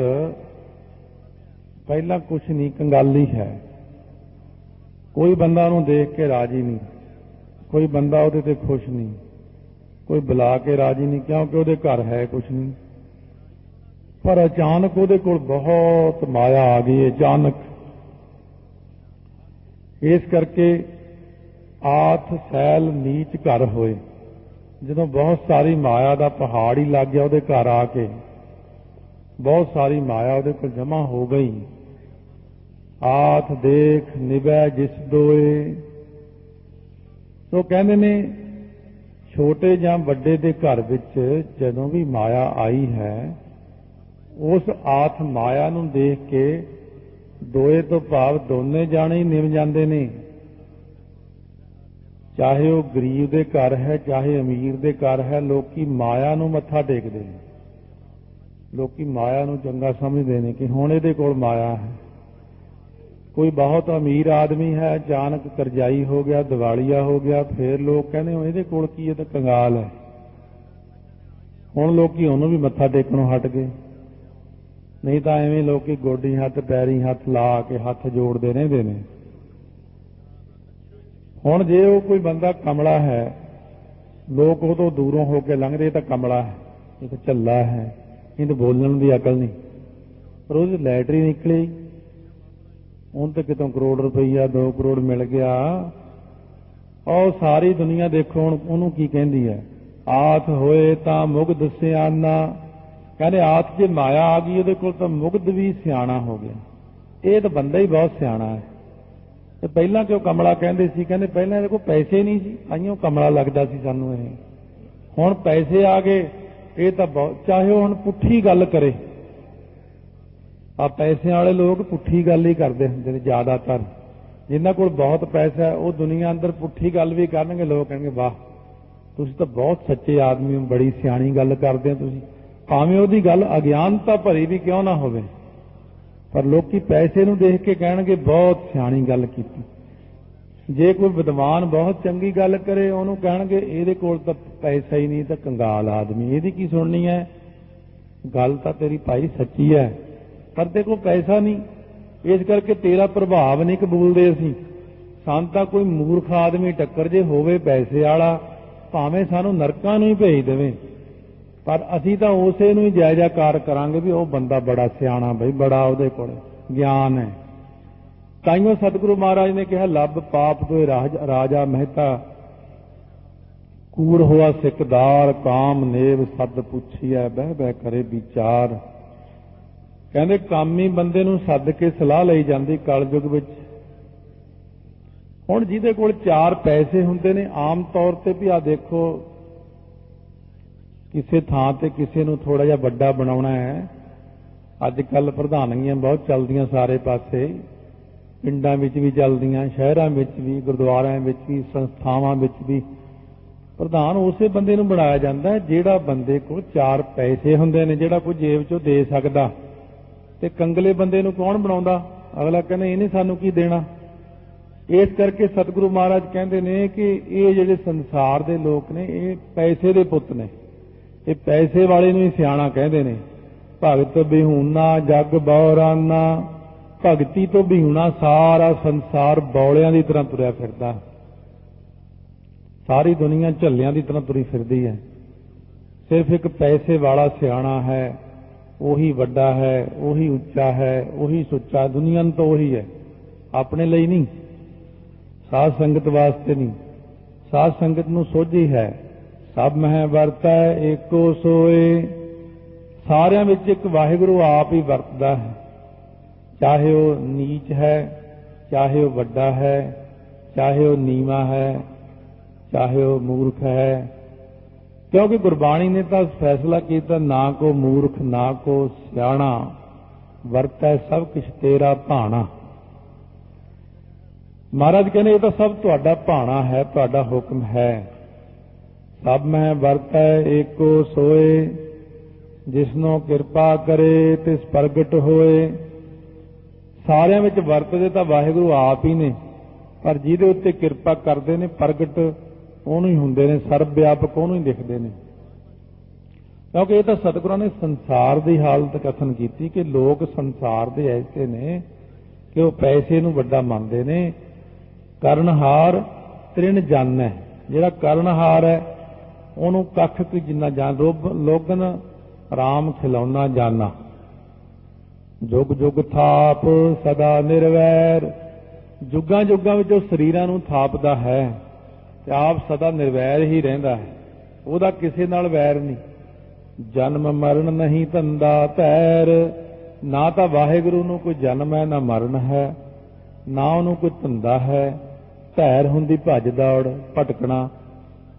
ਪਹਿਲਾਂ ਕੁਛ ਨਹੀਂ, ਕੰਗਾਲੀ ਹੈ। ਕੋਈ ਬੰਦਾ ਉਹਨੂੰ ਦੇਖ ਕੇ ਰਾਜੀ ਨਹੀਂ, ਕੋਈ ਬੰਦਾ ਉਹਦੇ ਤੇ ਖੁਸ਼ ਨਹੀਂ, ਕੋਈ ਬੁਲਾ ਕੇ ਰਾਜੀ ਨਹੀਂ, ਕਿਉਂਕਿ ਉਹਦੇ ਘਰ ਹੈ ਕੁਛ ਨਹੀਂ। ਪਰ ਅਚਾਨਕ ਉਹਦੇ ਕੋਲ ਬਹੁਤ ਮਾਇਆ ਆ ਗਈ, ਅਚਾਨਕ। ਇਸ ਕਰਕੇ ਆਥ ਸੈਲ ਨੀਚ ਘਰ ਹੋਏ। ਜਦੋਂ ਬਹੁਤ ਸਾਰੀ ਮਾਇਆ ਦਾ ਪਹਾੜ ਹੀ ਲੱਗ ਗਿਆ ਉਹਦੇ ਘਰ ਆ ਕੇ, ਬਹੁਤ ਸਾਰੀ ਮਾਇਆ ਉਹਦੇ ਕੋਲ ਜਮ੍ਹਾਂ ਹੋ ਗਈ। ਆਥ ਦੇਖ ਨਿਭੈ ਜਿਸ ਦੋਏ। ਸੋ ਕਹਿੰਦੇ ਨੇ ਛੋਟੇ ਜਾਂ ਵੱਡੇ ਦੇ ਘਰ ਵਿੱਚ ਜਦੋਂ ਵੀ ਮਾਇਆ ਆਈ ਹੈ, ਉਸ ਆਥ ਮਾਇਆ ਨੂੰ ਦੇਖ ਕੇ ਦੋਏ ਤੋਂ ਭਾਵ ਦੋਨੇ ਜਾਣੇ ਹੀ ਨਿਭ ਜਾਂਦੇ ਨੇ। ਚਾਹੇ ਉਹ ਗਰੀਬ ਦੇ ਘਰ ਹੈ, ਚਾਹੇ ਅਮੀਰ ਦੇ ਘਰ ਹੈ, ਲੋਕੀ ਮਾਇਆ ਨੂੰ ਮੱਥਾ ਟੇਕਦੇ ਨੇ। ਲੋਕੀ ਮਾਇਆ ਨੂੰ ਚੰਗਾ ਸਮਝਦੇ ਨੇ ਕਿ ਹੁਣ ਇਹਦੇ ਕੋਲ ਮਾਇਆ ਹੈ। ਕੋਈ ਬਹੁਤ ਅਮੀਰ ਆਦਮੀ ਹੈ, ਅਚਾਨਕ ਕਰਜ਼ਾਈ ਹੋ ਗਿਆ, ਦਿਵਾਲੀਆ ਹੋ ਗਿਆ, ਫਿਰ ਲੋਕ ਕਹਿੰਦੇ ਇਹਦੇ ਕੋਲ ਕੀ ਹੈ, ਤਾਂ ਕੰਗਾਲ ਹੈ। ਹੁਣ ਲੋਕੀ ਉਹਨੂੰ ਵੀ ਮੱਥਾ ਟੇਕਣੋਂ ਹਟ ਗਏ। ਨਹੀਂ ਤਾਂ ਐਵੇਂ ਲੋਕੀ ਗੋਡੀ ਹੱਥ ਪੈਰੀ ਹੱਥ ਲਾ ਕੇ ਹੱਥ ਜੋੜਦੇ ਰਹਿੰਦੇ ਨੇ। ਹੁਣ ਜੇ ਉਹ ਕੋਈ ਬੰਦਾ ਕਮਲਾ ਹੈ, ਲੋਕ ਉਹ ਤੋਂ ਦੂਰੋਂ ਹੋ ਕੇ ਲੰਘਦੇ, ਤਾਂ ਕਮਲਾ ਹੈ, ਇਹ ਤਾਂ ਝੱਲਾ ਹੈ, ਇਹਨੂੰ ਬੋਲਣ ਦੀ ਅਕਲ ਨਹੀਂ। ਪਰ ਉਹ ਲੈਟਰੀ ਨਿਕਲੀ, ਉਹਨੂੰ ਤਾਂ ਕਿਤੋਂ ਕਰੋੜ ਰੁਪਈਆ 2 ਕਰੋੜ ਮਿਲ ਗਿਆ। ਉਹ ਸਾਰੀ ਦੁਨੀਆ ਦੇਖੋ ਹੁਣ ਉਹਨੂੰ ਕੀ ਕਹਿੰਦੀ ਹੈ, ਆਥ ਹੋਏ ਤਾਂ ਮੁਗਧ ਸਿਆਣਾ। ਕਹਿੰਦੇ ਆਥ ਜੇ ਮਾਇਆ ਆ ਗਈ ਉਹਦੇ ਕੋਲ ਤਾਂ ਮੁਗਧ ਵੀ ਸਿਆਣਾ ਹੋ ਗਿਆ। ਇਹ ਤਾਂ ਬੰਦਾ ਹੀ ਬਹੁਤ ਸਿਆਣਾ ਹੈ। ਤੇ ਪਹਿਲਾਂ ਕਿਉਂ ਕਮਲਾ ਕਹਿੰਦੇ ਸੀ? ਕਹਿੰਦੇ ਪਹਿਲਾਂ ਇਹਦੇ ਕੋਲ ਪੈਸੇ ਨਹੀਂ ਸੀ, ਤਾਂਹੀਓ ਕਮਲਾ ਲੱਗਦਾ ਸੀ ਸਾਨੂੰ ਇਹ। ਹੁਣ ਪੈਸੇ ਆ ਗਏ, ਇਹ ਤਾਂ ਬਹੁਤ, ਚਾਹੇ ਉਹ ਹੁਣ ਪੁੱਠੀ ਗੱਲ ਕਰੇ। ਆ ਪੈਸਿਆਂ ਵਾਲੇ ਲੋਕ ਪੁੱਠੀ ਗੱਲ ਹੀ ਕਰਦੇ ਹੁੰਦੇ ਨੇ ਜ਼ਿਆਦਾਤਰ। ਜਿਨ੍ਹਾਂ ਕੋਲ ਬਹੁਤ ਪੈਸਾ ਹੈ ਉਹ ਦੁਨੀਆ ਅੰਦਰ ਪੁੱਠੀ ਗੱਲ ਵੀ ਕਰਨਗੇ। ਲੋਕ ਕਹਿਣਗੇ ਵਾਹ ਤੁਸੀਂ ਤਾਂ ਬਹੁਤ ਸੱਚੇ ਆਦਮੀ ਹੋ, ਬੜੀ ਸਿਆਣੀ ਗੱਲ ਕਰਦੇ ਹੋ ਤੁਸੀਂ, ਭਾਵੇਂ ਉਹਦੀ ਗੱਲ ਅਗਿਆਨਤਾ ਭਰੀ ਵੀ ਕਿਉਂ ਨਾ ਹੋਵੇ। ਪਰ ਲੋਕੀ ਪੈਸੇ ਨੂੰ ਦੇਖ ਕੇ ਕਹਿਣਗੇ ਬਹੁਤ ਸਿਆਣੀ ਗੱਲ ਕੀਤੀ। ਜੇ ਕੋਈ ਵਿਦਵਾਨ ਬਹੁਤ ਚੰਗੀ ਗੱਲ ਕਰੇ ਉਹਨੂੰ ਕਹਿਣਗੇ ਇਹਦੇ ਕੋਲ ਤਾਂ ਪੈਸਾ ਹੀ ਨਹੀਂ, ਤਾਂ ਕੰਗਾਲ ਆਦਮੀ, ਇਹਦੀ ਕੀ ਸੁਣਨੀ ਹੈ। ਗੱਲ ਤਾਂ ਤੇਰੀ ਭਾਈ ਸੱਚੀ ਹੈ, ਪਰ ਤੇਰੇ ਕੋਲ ਪੈਸਾ ਨਹੀਂ, ਇਸ ਕਰਕੇ ਤੇਰਾ ਪ੍ਰਭਾਵ ਨਹੀਂ ਕਬੂਲਦੇ ਅਸੀਂ। ਸਾਨੂੰ ਤਾਂ ਕੋਈ ਮੂਰਖ ਆਦਮੀ ਟੱਕਰ ਜੇ ਹੋਵੇ ਪੈਸੇ ਵਾਲਾ, ਭਾਵੇਂ ਸਾਨੂੰ ਨਰਕਾਂ ਨੂੰ ਹੀ ਭੇਜ ਦੇਵੇ, ਪਰ ਅਸੀਂ ਤਾਂ ਉਸੇ ਨੂੰ ਹੀ ਜਾਇਜ਼ਾਕਾਰ ਕਰਾਂਗੇ ਵੀ ਉਹ ਬੰਦਾ ਬੜਾ ਸਿਆਣਾ, ਬਈ ਬੜਾ ਉਹਦੇ ਕੋਲ ਗਿਆਨ ਹੈ। ਤਾਈਓ ਸਤਿਗੁਰੂ ਮਹਾਰਾਜ ਨੇ ਕਿਹਾ ਲੱਭ ਪਾਪ ਤੋਏ ਰਾਜਾ ਮਹਿਤਾ, ਕੂੜ ਹੋਆ ਸਿਕਦਾਰ, ਕਾਮ ਨੇਵ ਸੱਦ ਪੁੱਛੀਐ ਬਹਿ ਬਹਿ ਕਰੇ ਵਿਚਾਰ। ਕਹਿੰਦੇ ਕਾਮੀ ਬੰਦੇ ਨੂੰ ਸੱਦ ਕੇ ਸਲਾਹ ਲਈ ਜਾਂਦੀ ਕਲਯੁਗ ਵਿੱਚ। ਹੁਣ ਜਿਹਦੇ ਕੋਲ 4 ਪੈਸੇ ਹੁੰਦੇ ਨੇ, ਆਮ ਤੌਰ ਤੇ ਵੀ ਆ ਦੇਖੋ ਕਿਸੇ ਥਾਂ ਤੇ ਕਿਸੇ ਨੂੰ ਥੋੜਾ ਜਿਹਾ ਵੱਡਾ ਬਣਾਉਣਾ ਹੈ, ਅੱਜ ਕੱਲ ਪ੍ਰਧਾਨਗੀਆਂ ਬਹੁਤ ਚੱਲਦੀਆਂ ਸਾਰੇ ਪਾਸੇ, ਪਿੰਡਾਂ ਵਿੱਚ ਵੀ ਚੱਲਦੀਆਂ, ਸ਼ਹਿਰਾਂ ਵਿੱਚ ਵੀ, ਗੁਰਦੁਆਰਿਆਂ ਵਿੱਚ ਵੀ, ਸੰਸਥਾਵਾਂ ਵਿੱਚ ਵੀ। ਪ੍ਰਧਾਨ ਉਸੇ ਬੰਦੇ ਨੂੰ ਬਣਾਇਆ ਜਾਂਦਾ ਜਿਹੜਾ ਬੰਦੇ ਕੋਲ 4 ਪੈਸੇ ਹੁੰਦੇ ਨੇ, ਜਿਹੜਾ ਕੋਈ ਜੇਬ ਚੋਂ ਦੇ ਸਕਦਾ। ਤੇ ਕੰਗਲੇ ਬੰਦੇ ਨੂੰ ਕੌਣ ਬਣਾਉਂਦਾ? ਅਗਲਾ ਕਹਿੰਦਾ ਇਹਨੇ ਸਾਨੂੰ ਕੀ ਦੇਣਾ। ਇਸ ਕਰਕੇ ਸਤਿਗੁਰੂ ਮਹਾਰਾਜ ਕਹਿੰਦੇ ਨੇ ਕਿ ਇਹ ਜਿਹੜੇ ਸੰਸਾਰ ਦੇ ਲੋਕ ਨੇ ਇਹ ਪੈਸੇ ਦੇ ਪੁੱਤ ਨੇ। ਇਹ ਪੈਸੇ ਵਾਲੇ ਨੂੰ ਹੀ ਸਿਆਣਾ ਕਹਿੰਦੇ ਨੇ। ਭਗਤ ਬਿਹੂਣਾ ਜਗ ਬੌਰਾਨਾ, ਭਗਤੀ ਤੋਂ ਬਿਹੂਣਾ ਸਾਰਾ ਸੰਸਾਰ ਬੌਲਿਆਂ ਦੀ ਤਰ੍ਹਾਂ ਤੁਰਿਆ ਫਿਰਦਾ। ਸਾਰੀ ਦੁਨੀਆ ਝੱਲਿਆਂ ਦੀ ਤਰ੍ਹਾਂ ਤੁਰੀ ਫਿਰਦੀ ਹੈ। ਸਿਰਫ ਇੱਕ ਪੈਸੇ ਵਾਲਾ ਸਿਆਣਾ ਹੈ, ਉਹੀ ਵੱਡਾ ਹੈ, ਉਹੀ ਉੱਚਾ ਹੈ, ਉਹੀ ਸੁੱਚਾ। ਦੁਨੀਆ ਨੂੰ ਤਾਂ ਉਹੀ ਹੈ, ਆਪਣੇ ਲਈ ਨਹੀਂ, ਸਾਧ ਸੰਗਤ ਵਾਸਤੇ ਨਹੀਂ। ਸਾਧ ਸੰਗਤ ਨੂੰ ਸੋਝੀ ਹੈ ਸਭ ਮਹਿ ਵਰਤੈ ਏਕੋ ਸੋਏ। ਸਾਰਿਆਂ ਵਿੱਚ ਇੱਕ ਵਾਹਿਗੁਰੂ ਆਪ ਹੀ ਵਰਤਦਾ ਹੈ, ਚਾਹੇ ਉਹ ਨੀਚ ਹੈ, ਚਾਹੇ ਉਹ ਵੱਡਾ ਹੈ, ਚਾਹੇ ਉਹ ਨੀਵਾਂ ਹੈ, ਚਾਹੇ ਉਹ ਮੂਰਖ ਹੈ। ਕਿਉਂਕਿ ਗੁਰਬਾਣੀ ਨੇ ਤਾਂ ਫੈਸਲਾ ਕੀਤਾ ਨਾ ਕੋ ਮੂਰਖ ਨਾ ਕੋ ਸਿਆਣਾ, ਵਰਤੈ ਸਭ ਕਿਛ ਤੇਰਾ ਭਾਣਾ। महाराज कहने ये तो सब तुहाडा भाणा है, तुहाडा हुक्म है। सब मैं वरतै एको सोए, जिसनों किरपा करे तिस प्रगट होए। सारिਆਂ ਵਿੱਚ ਵਰਤਦੇ ਤਾਂ ਵਾਹਿਗੁਰੂ ਆਪ ਹੀ ਨੇ, ਪਰ ਜਿਹਦੇ ਉੱਤੇ ਕਿਰਪਾ ਕਰਦੇ ਨੇ ਪ੍ਰਗਟ ਉਹਨੂੰ ਹੀ ਹੁੰਦੇ ਨੇ, ਸਰਬ ਵਿਆਪਕ ਉਹਨੂੰ ਹੀ ਦਿਖਦੇ ਨੇ। ਕਿਉਂਕਿ ਇਹ ਤਾਂ ਸਤਿਗੁਰਾਂ ਨੇ ਸੰਸਾਰ ਦੀ ਹਾਲਤ ਕਥਨ ਕੀਤੀ ਕਿ ਲੋਕ ਸੰਸਾਰ ਦੇ ਐਸੇ ਨੇ ਕਿ ਉਹ ਪੈਸੇ ਨੂੰ ਵੱਡਾ ਮੰਨਦੇ ਨੇ। ਕਰਨਹਾਰ ਤ੍ਰਿਣ ਜਨ ਹੈ, ਜਿਹੜਾ ਕਰਨਹਾਰ ਹੈ ਉਹਨੂੰ ਕੱਖ ਕੀ ਜਿੰਨਾ ਜਾਣ, ਲੋਗਨ ਰਾਮ ਖਿਲਾਉਣਾ ਜਾਨਾ। ਜੁਗ ਜੁਗ ਥਾਪ ਸਦਾ ਨਿਰਵੈਰ, ਜੁਗਾਂ ਜੁਗਾਂ ਵਿੱਚ ਉਹ ਸਰੀਰਾਂ ਨੂੰ ਥਾਪਦਾ ਹੈ ਤੇ ਆਪ ਸਦਾ ਨਿਰਵੈਰ ਹੀ ਰਹਿੰਦਾ ਹੈ, ਉਹਦਾ ਕਿਸੇ ਨਾਲ ਵੈਰ ਨਹੀਂ। ਜਨਮ ਮਰਨ ਨਹੀਂ ਧੰਦਾ ਧੈਰ, ਨਾ ਤਾਂ ਵਾਹਿਗੁਰੂ ਨੂੰ ਕੋਈ ਜਨਮ ਹੈ ਨਾ ਮਰਨ ਹੈ, ਨਾ ਉਹਨੂੰ ਕੋਈ ਧੰਦਾ ਹੈ। ਧੈਰ ਹੁੰਦੀ ਭੱਜ ਦੌੜ ਭਟਕਣਾ,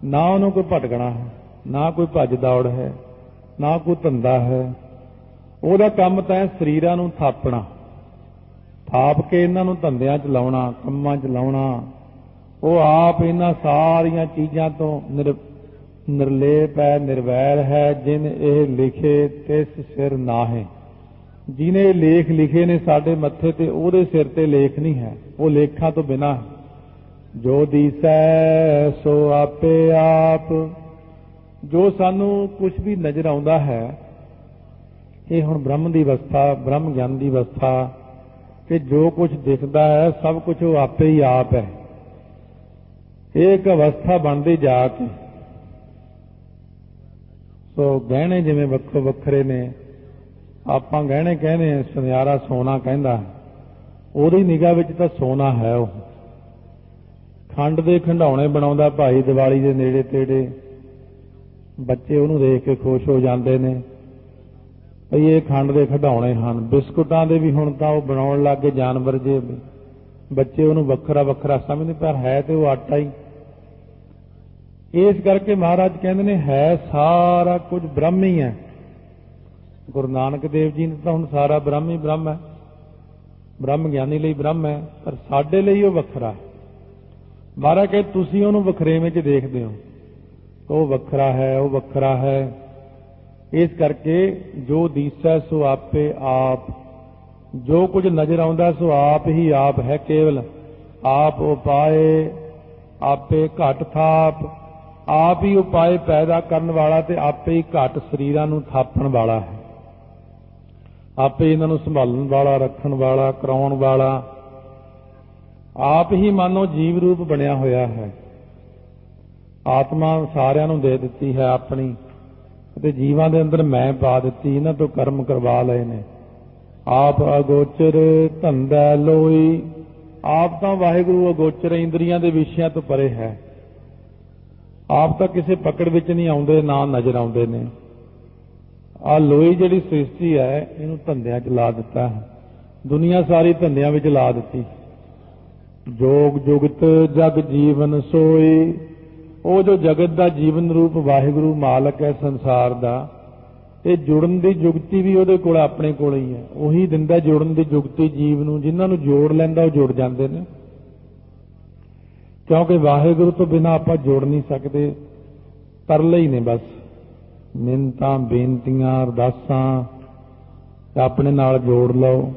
ਨਾ ਉਹਨੂੰ ਕੋਈ ਭਟਕਣਾ ਹੈ, ਨਾ ਕੋਈ ਭੱਜ ਦੌੜ ਹੈ, ਨਾ ਕੋਈ ਧੰਦਾ ਹੈ। ਉਹਦਾ ਕੰਮ ਤਾਂ ਹੈ ਸਰੀਰਾਂ ਨੂੰ ਥਾਪਣਾ, ਥਾਪ ਕੇ ਇਹਨਾਂ ਨੂੰ ਧੰਦਿਆਂ 'ਚ ਲਾਉਣਾ, ਕੰਮਾਂ 'ਚ ਲਾਉਣਾ। ਉਹ ਆਪ ਇਹਨਾਂ ਸਾਰੀਆਂ ਚੀਜ਼ਾਂ ਤੋਂ ਨਿਰਲੇਪ ਹੈ, ਨਿਰਵੈਰ ਹੈ। ਜਿਨ ਇਹ ਲਿਖੇ ਤਿਸ ਸਿਰ ਨਾਹੇ, ਜਿਹਨੇ ਲੇਖ ਲਿਖੇ ਨੇ ਸਾਡੇ ਮੱਥੇ ਤੇ ਉਹਦੇ ਸਿਰ ਤੇ ਲੇਖ ਨਹੀਂ ਹੈ, ਉਹ ਲੇਖਾਂ ਤੋਂ ਬਿਨਾਂ। ਜੋ ਦੀਸੈ ਸੋ ਆਪੇ ਆਪ, ਜੋ ਸਾਨੂੰ ਕੁਝ ਵੀ ਨਜ਼ਰ ਆਉਂਦਾ ਹੈ, ਇਹ ਹੁਣ ਬ੍ਰਹਮ ਦੀ ਅਵਸਥਾ, ਬ੍ਰਹਮ ਗਿਆਨ ਦੀ ਅਵਸਥਾ ਕਿ ਜੋ ਕੁਝ ਦਿਖਦਾ ਹੈ ਸਭ ਕੁਝ ਉਹ ਆਪੇ ਹੀ ਆਪ ਹੈ। ਇਹ ਇੱਕ ਅਵਸਥਾ ਬਣਦੀ ਜਾ ਕੇ। ਸੋ ਗਹਿਣੇ ਜਿਵੇਂ ਵੱਖੋ ਵੱਖਰੇ ਨੇ, ਆਪਾਂ ਗਹਿਣੇ ਕਹਿੰਦੇ, ਸੁਨਿਆਰਾ ਸੋਨਾ ਕਹਿੰਦਾ, ਉਹਦੀ ਨਿਗਾਹ ਵਿੱਚ ਤਾਂ ਸੋਨਾ ਹੈ। ਉਹ ਖੰਡ ਦੇ ਖੰਡਾਉਣੇ ਬਣਾਉਂਦਾ ਭਾਈ ਦੀਵਾਲੀ ਦੇ ਨੇੜੇ ਤੇੜੇ, ਬੱਚੇ ਉਹਨੂੰ ਦੇਖ ਕੇ ਖੁਸ਼ ਹੋ ਜਾਂਦੇ ਨੇ ਭਈ ਇਹ ਖੰਡ ਦੇ ਖਿਡੌਣੇ ਹਨ। ਬਿਸਕੁਟਾਂ ਦੇ ਵੀ ਹੁਣ ਤਾਂ ਉਹ ਬਣਾਉਣ ਲੱਗ ਗਏ ਜਾਨਵਰ ਜੇ, ਬੱਚੇ ਉਹਨੂੰ ਵੱਖਰਾ ਵੱਖਰਾ ਸਮਝਦੇ, ਪਰ ਹੈ ਤੇ ਉਹ ਆਟਾ ਹੀ। ਇਸ ਕਰਕੇ ਮਹਾਰਾਜ ਕਹਿੰਦੇ ਨੇ ਹੈ ਸਾਰਾ ਕੁਝ ਬ੍ਰਹਮ ਹੀ ਹੈ। ਗੁਰੂ ਨਾਨਕ ਦੇਵ ਜੀ ਨੇ ਤਾਂ ਹੁਣ ਸਾਰਾ ਬ੍ਰਹਮ ਹੀ ਬ੍ਰਹਮ ਹੈ, ਬ੍ਰਹਮ ਗਿਆਨੀ ਲਈ ਬ੍ਰਹਮ ਹੈ, ਪਰ ਸਾਡੇ ਲਈ ਉਹ ਵੱਖਰਾ ਹੈ। ਮਹਾਰਾਜ ਕਹੇ ਤੁਸੀਂ ਉਹਨੂੰ ਵਖਰੇਵੇਂ 'ਚ ਦੇਖਦੇ ਹੋ, ਉਹ ਵੱਖਰਾ ਹੈ, ਉਹ ਵੱਖਰਾ ਹੈ। ਇਸ ਕਰਕੇ ਜੋ ਦੀਸੈ ਸੋ ਆਪੇ ਆਪ, ਜੋ ਕੁਝ ਨਜ਼ਰ ਆਉਂਦਾ ਸੋ ਆਪ ਹੀ ਆਪ ਹੈ। ਕੇਵਲ ਆਪ ਉਪਾਏ ਆਪੇ ਘਟ ਥਾਪ, ਆਪ ਹੀ ਉਪਾਏ ਪੈਦਾ ਕਰਨ ਵਾਲਾ ਤੇ ਆਪੇ ਹੀ ਘਟ ਸਰੀਰਾਂ ਨੂੰ ਥਾਪਣ ਵਾਲਾ ਹੈ। ਆਪੇ ਇਹਨਾਂ ਨੂੰ ਸੰਭਾਲਣ ਵਾਲਾ, ਰੱਖਣ ਵਾਲਾ, ਕਰਾਉਣ ਵਾਲਾ ਆਪ ਹੀ ਮਾਨੋ ਜੀਵ ਰੂਪ ਬਣਿਆ ਹੋਇਆ ਹੈ। ਆਤਮਾ ਸਾਰਿਆਂ ਨੂੰ ਦੇ ਦਿੱਤੀ ਹੈ ਆਪਣੀ, ਤੇ ਜੀਵਾਂ ਦੇ ਅੰਦਰ ਮੈਂ ਪਾ ਦਿੱਤੀ, ਇਹਨਾਂ ਤੋਂ ਕਰਮ ਕਰਵਾ ਲਏ ਨੇ। ਆਪ ਅਗੋਚਰ ਧੰਦਾ ਲੋਈ, ਆਪ ਤਾਂ ਵਾਹਿਗੁਰੂ ਅਗੋਚਰ ਇੰਦਰੀਆਂ ਦੇ ਵਿਸ਼ਿਆਂ ਤੋਂ ਪਰੇ ਹੈ। ਆਪ ਤਾਂ ਕਿਸੇ ਪਕੜ ਵਿੱਚ ਨਹੀਂ ਆਉਂਦੇ, ਨਾ ਨਜ਼ਰ ਆਉਂਦੇ ਨੇ। ਆਹ ਲੋਈ ਜਿਹੜੀ ਸ੍ਰਿਸ਼ਟੀ ਹੈ ਇਹਨੂੰ ਧੰਦਿਆਂ 'ਚ ਲਾ ਦਿੱਤਾ ਹੈ, ਦੁਨੀਆ ਸਾਰੀ ਧੰਦਿਆਂ ਵਿੱਚ ਲਾ ਦਿੱਤੀ। ਜੋਗ ਜੁਗਤ ਜਗ ਜੀਵਨ ਸੋਈ, ਉਹ ਜੋ ਜਗਤ ਦਾ ਜੀਵਨ ਰੂਪ ਵਾਹਿਗੁਰੂ ਮਾਲਕ ਹੈ ਸੰਸਾਰ ਦਾ, ਇਹ ਜੁੜਨ ਦੀ ਜੁਗਤੀ ਵੀ ਉਹਦੇ ਕੋਲ ਆਪਣੇ ਕੋਲ ਹੀ ਹੈ। ਉਹੀ ਦਿੰਦਾ ਜੁੜਨ ਦੀ ਜੁਗਤੀ ਜੀਵ ਨੂੰ, ਜਿਨ੍ਹਾਂ ਨੂੰ ਜੋੜ ਲੈਂਦਾ ਉਹ ਜੁੜ ਜਾਂਦੇ ਨੇ। ਕਿਉਂਕਿ ਵਾਹਿਗੁਰੂ ਤੋਂ ਬਿਨਾਂ ਆਪਾਂ ਜੁੜ ਨਹੀਂ ਸਕਦੇ, ਤਰਲੇ ਹੀ ਨੇ ਬਸ, ਮਿੰਨਤਾਂ ਬੇਨਤੀਆਂ ਅਰਦਾਸਾਂ। ਆਪਣੇ ਨਾਲ ਜੋੜ ਲਓ,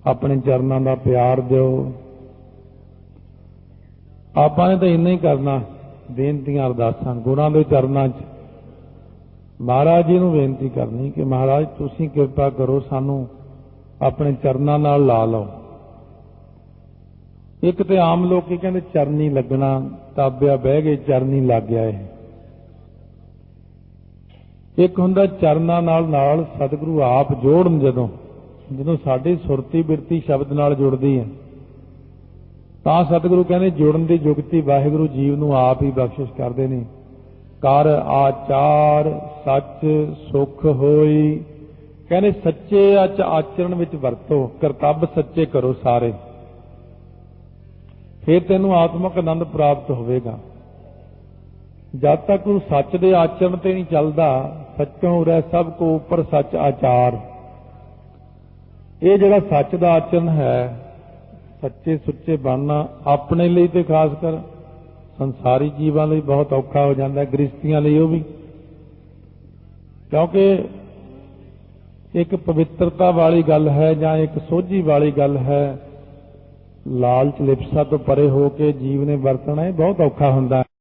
ਆਪਣੇ ਚਰਨਾਂ ਦਾ ਪਿਆਰ ਦਿਓ। ਆਪਾਂ ਨੇ ਤਾਂ ਇੰਨਾ ਹੀ ਕਰਨਾ, ਬੇਨਤੀਆਂ ਅਰਦਾਸਾਂ ਗੁਰਾਂ ਦੇ ਚਰਨਾਂ 'ਚ ਮਹਾਰਾਜ ਜੀ ਨੂੰ ਬੇਨਤੀ ਕਰਨੀ ਕਿ ਮਹਾਰਾਜ ਤੁਸੀਂ ਕਿਰਪਾ ਕਰੋ, ਸਾਨੂੰ ਆਪਣੇ ਚਰਨਾਂ ਨਾਲ ਲਾ ਲਓ। ਇੱਕ ਤੇ ਆਮ ਲੋਕੀ ਕਹਿੰਦੇ ਚਰਨੀ ਲੱਗਣਾ, ਤਾਬਿਆ ਬਹਿ ਗਏ ਚਰਨੀ ਲੱਗ ਗਿਆ। ਇਹ ਇੱਕ ਹੁੰਦਾ ਚਰਨਾਂ ਨਾਲ ਸਤਿਗੁਰੂ ਆਪ ਜੋੜਨ। ਜਦੋਂ ਸਾਡੀ ਸੁਰਤੀ ਬਿਰਤੀ ਸ਼ਬਦ ਨਾਲ ਜੁੜਦੀ ਹੈ ਤਾਂ ਸਤਿਗੁਰੂ ਕਹਿੰਦੇ ਜੁੜਨ ਦੀ ਜੁਗਤੀ ਵਾਹਿਗੁਰੂ ਜੀਵ ਨੂੰ ਆਪ ਹੀ ਬਖਸ਼ਿਸ਼ ਕਰਦੇ ਨੇ। ਕਰ ਆਚਾਰ ਸੱਚ ਸੁਖ ਹੋਈ, ਕਹਿੰਦੇ ਸੱਚੇ ਆਚਰਣ ਵਿੱਚ ਵਰਤੋ, ਕਰਤੱਵ ਸੱਚੇ ਕਰੋ ਸਾਰੇ, ਫਿਰ ਤੈਨੂੰ ਆਤਮਿਕ ਆਨੰਦ ਪ੍ਰਾਪਤ ਹੋਵੇਗਾ। ਜਦ ਤੱਕ ਉਹ ਸੱਚ ਦੇ ਆਚਰਣ ਤੇ ਨਹੀਂ ਚੱਲਦਾ, ਸੱਚੋਂ ਰਹਿ ਸਭ ਕੋ ਉੱਪਰ ਸੱਚ ਆਚਾਰ। ਇਹ ਜਿਹੜਾ ਸੱਚ ਦਾ ਆਚਰਣ ਹੈ, ਸੱਚੇ ਸੁੱਚੇ ਬਣਨਾ ਆਪਣੇ ਲਈ ਤੇ ਖਾਸ ਕਰ ਸੰਸਾਰੀ ਜੀਵਾਂ ਲਈ ਬਹੁਤ ਔਖਾ ਹੋ ਜਾਂਦਾ, ਗ੍ਰਸਤੀਆਂ ਲਈ ਉਹ ਵੀ, ਕਿਉਂਕਿ ਇੱਕ ਪਵਿੱਤਰਤਾ ਵਾਲੀ ਗੱਲ ਹੈ ਜਾਂ ਇੱਕ ਸੋਝੀ ਵਾਲੀ ਗੱਲ ਹੈ। ਲਾਲਚ ਲਿਪਸਾ ਤੋਂ ਪਰੇ ਹੋ ਕੇ ਜੀਵ ਨੇ ਵਰਤਣਾ ਇਹ ਬਹੁਤ ਔਖਾ ਹੁੰਦਾ ਹੈ।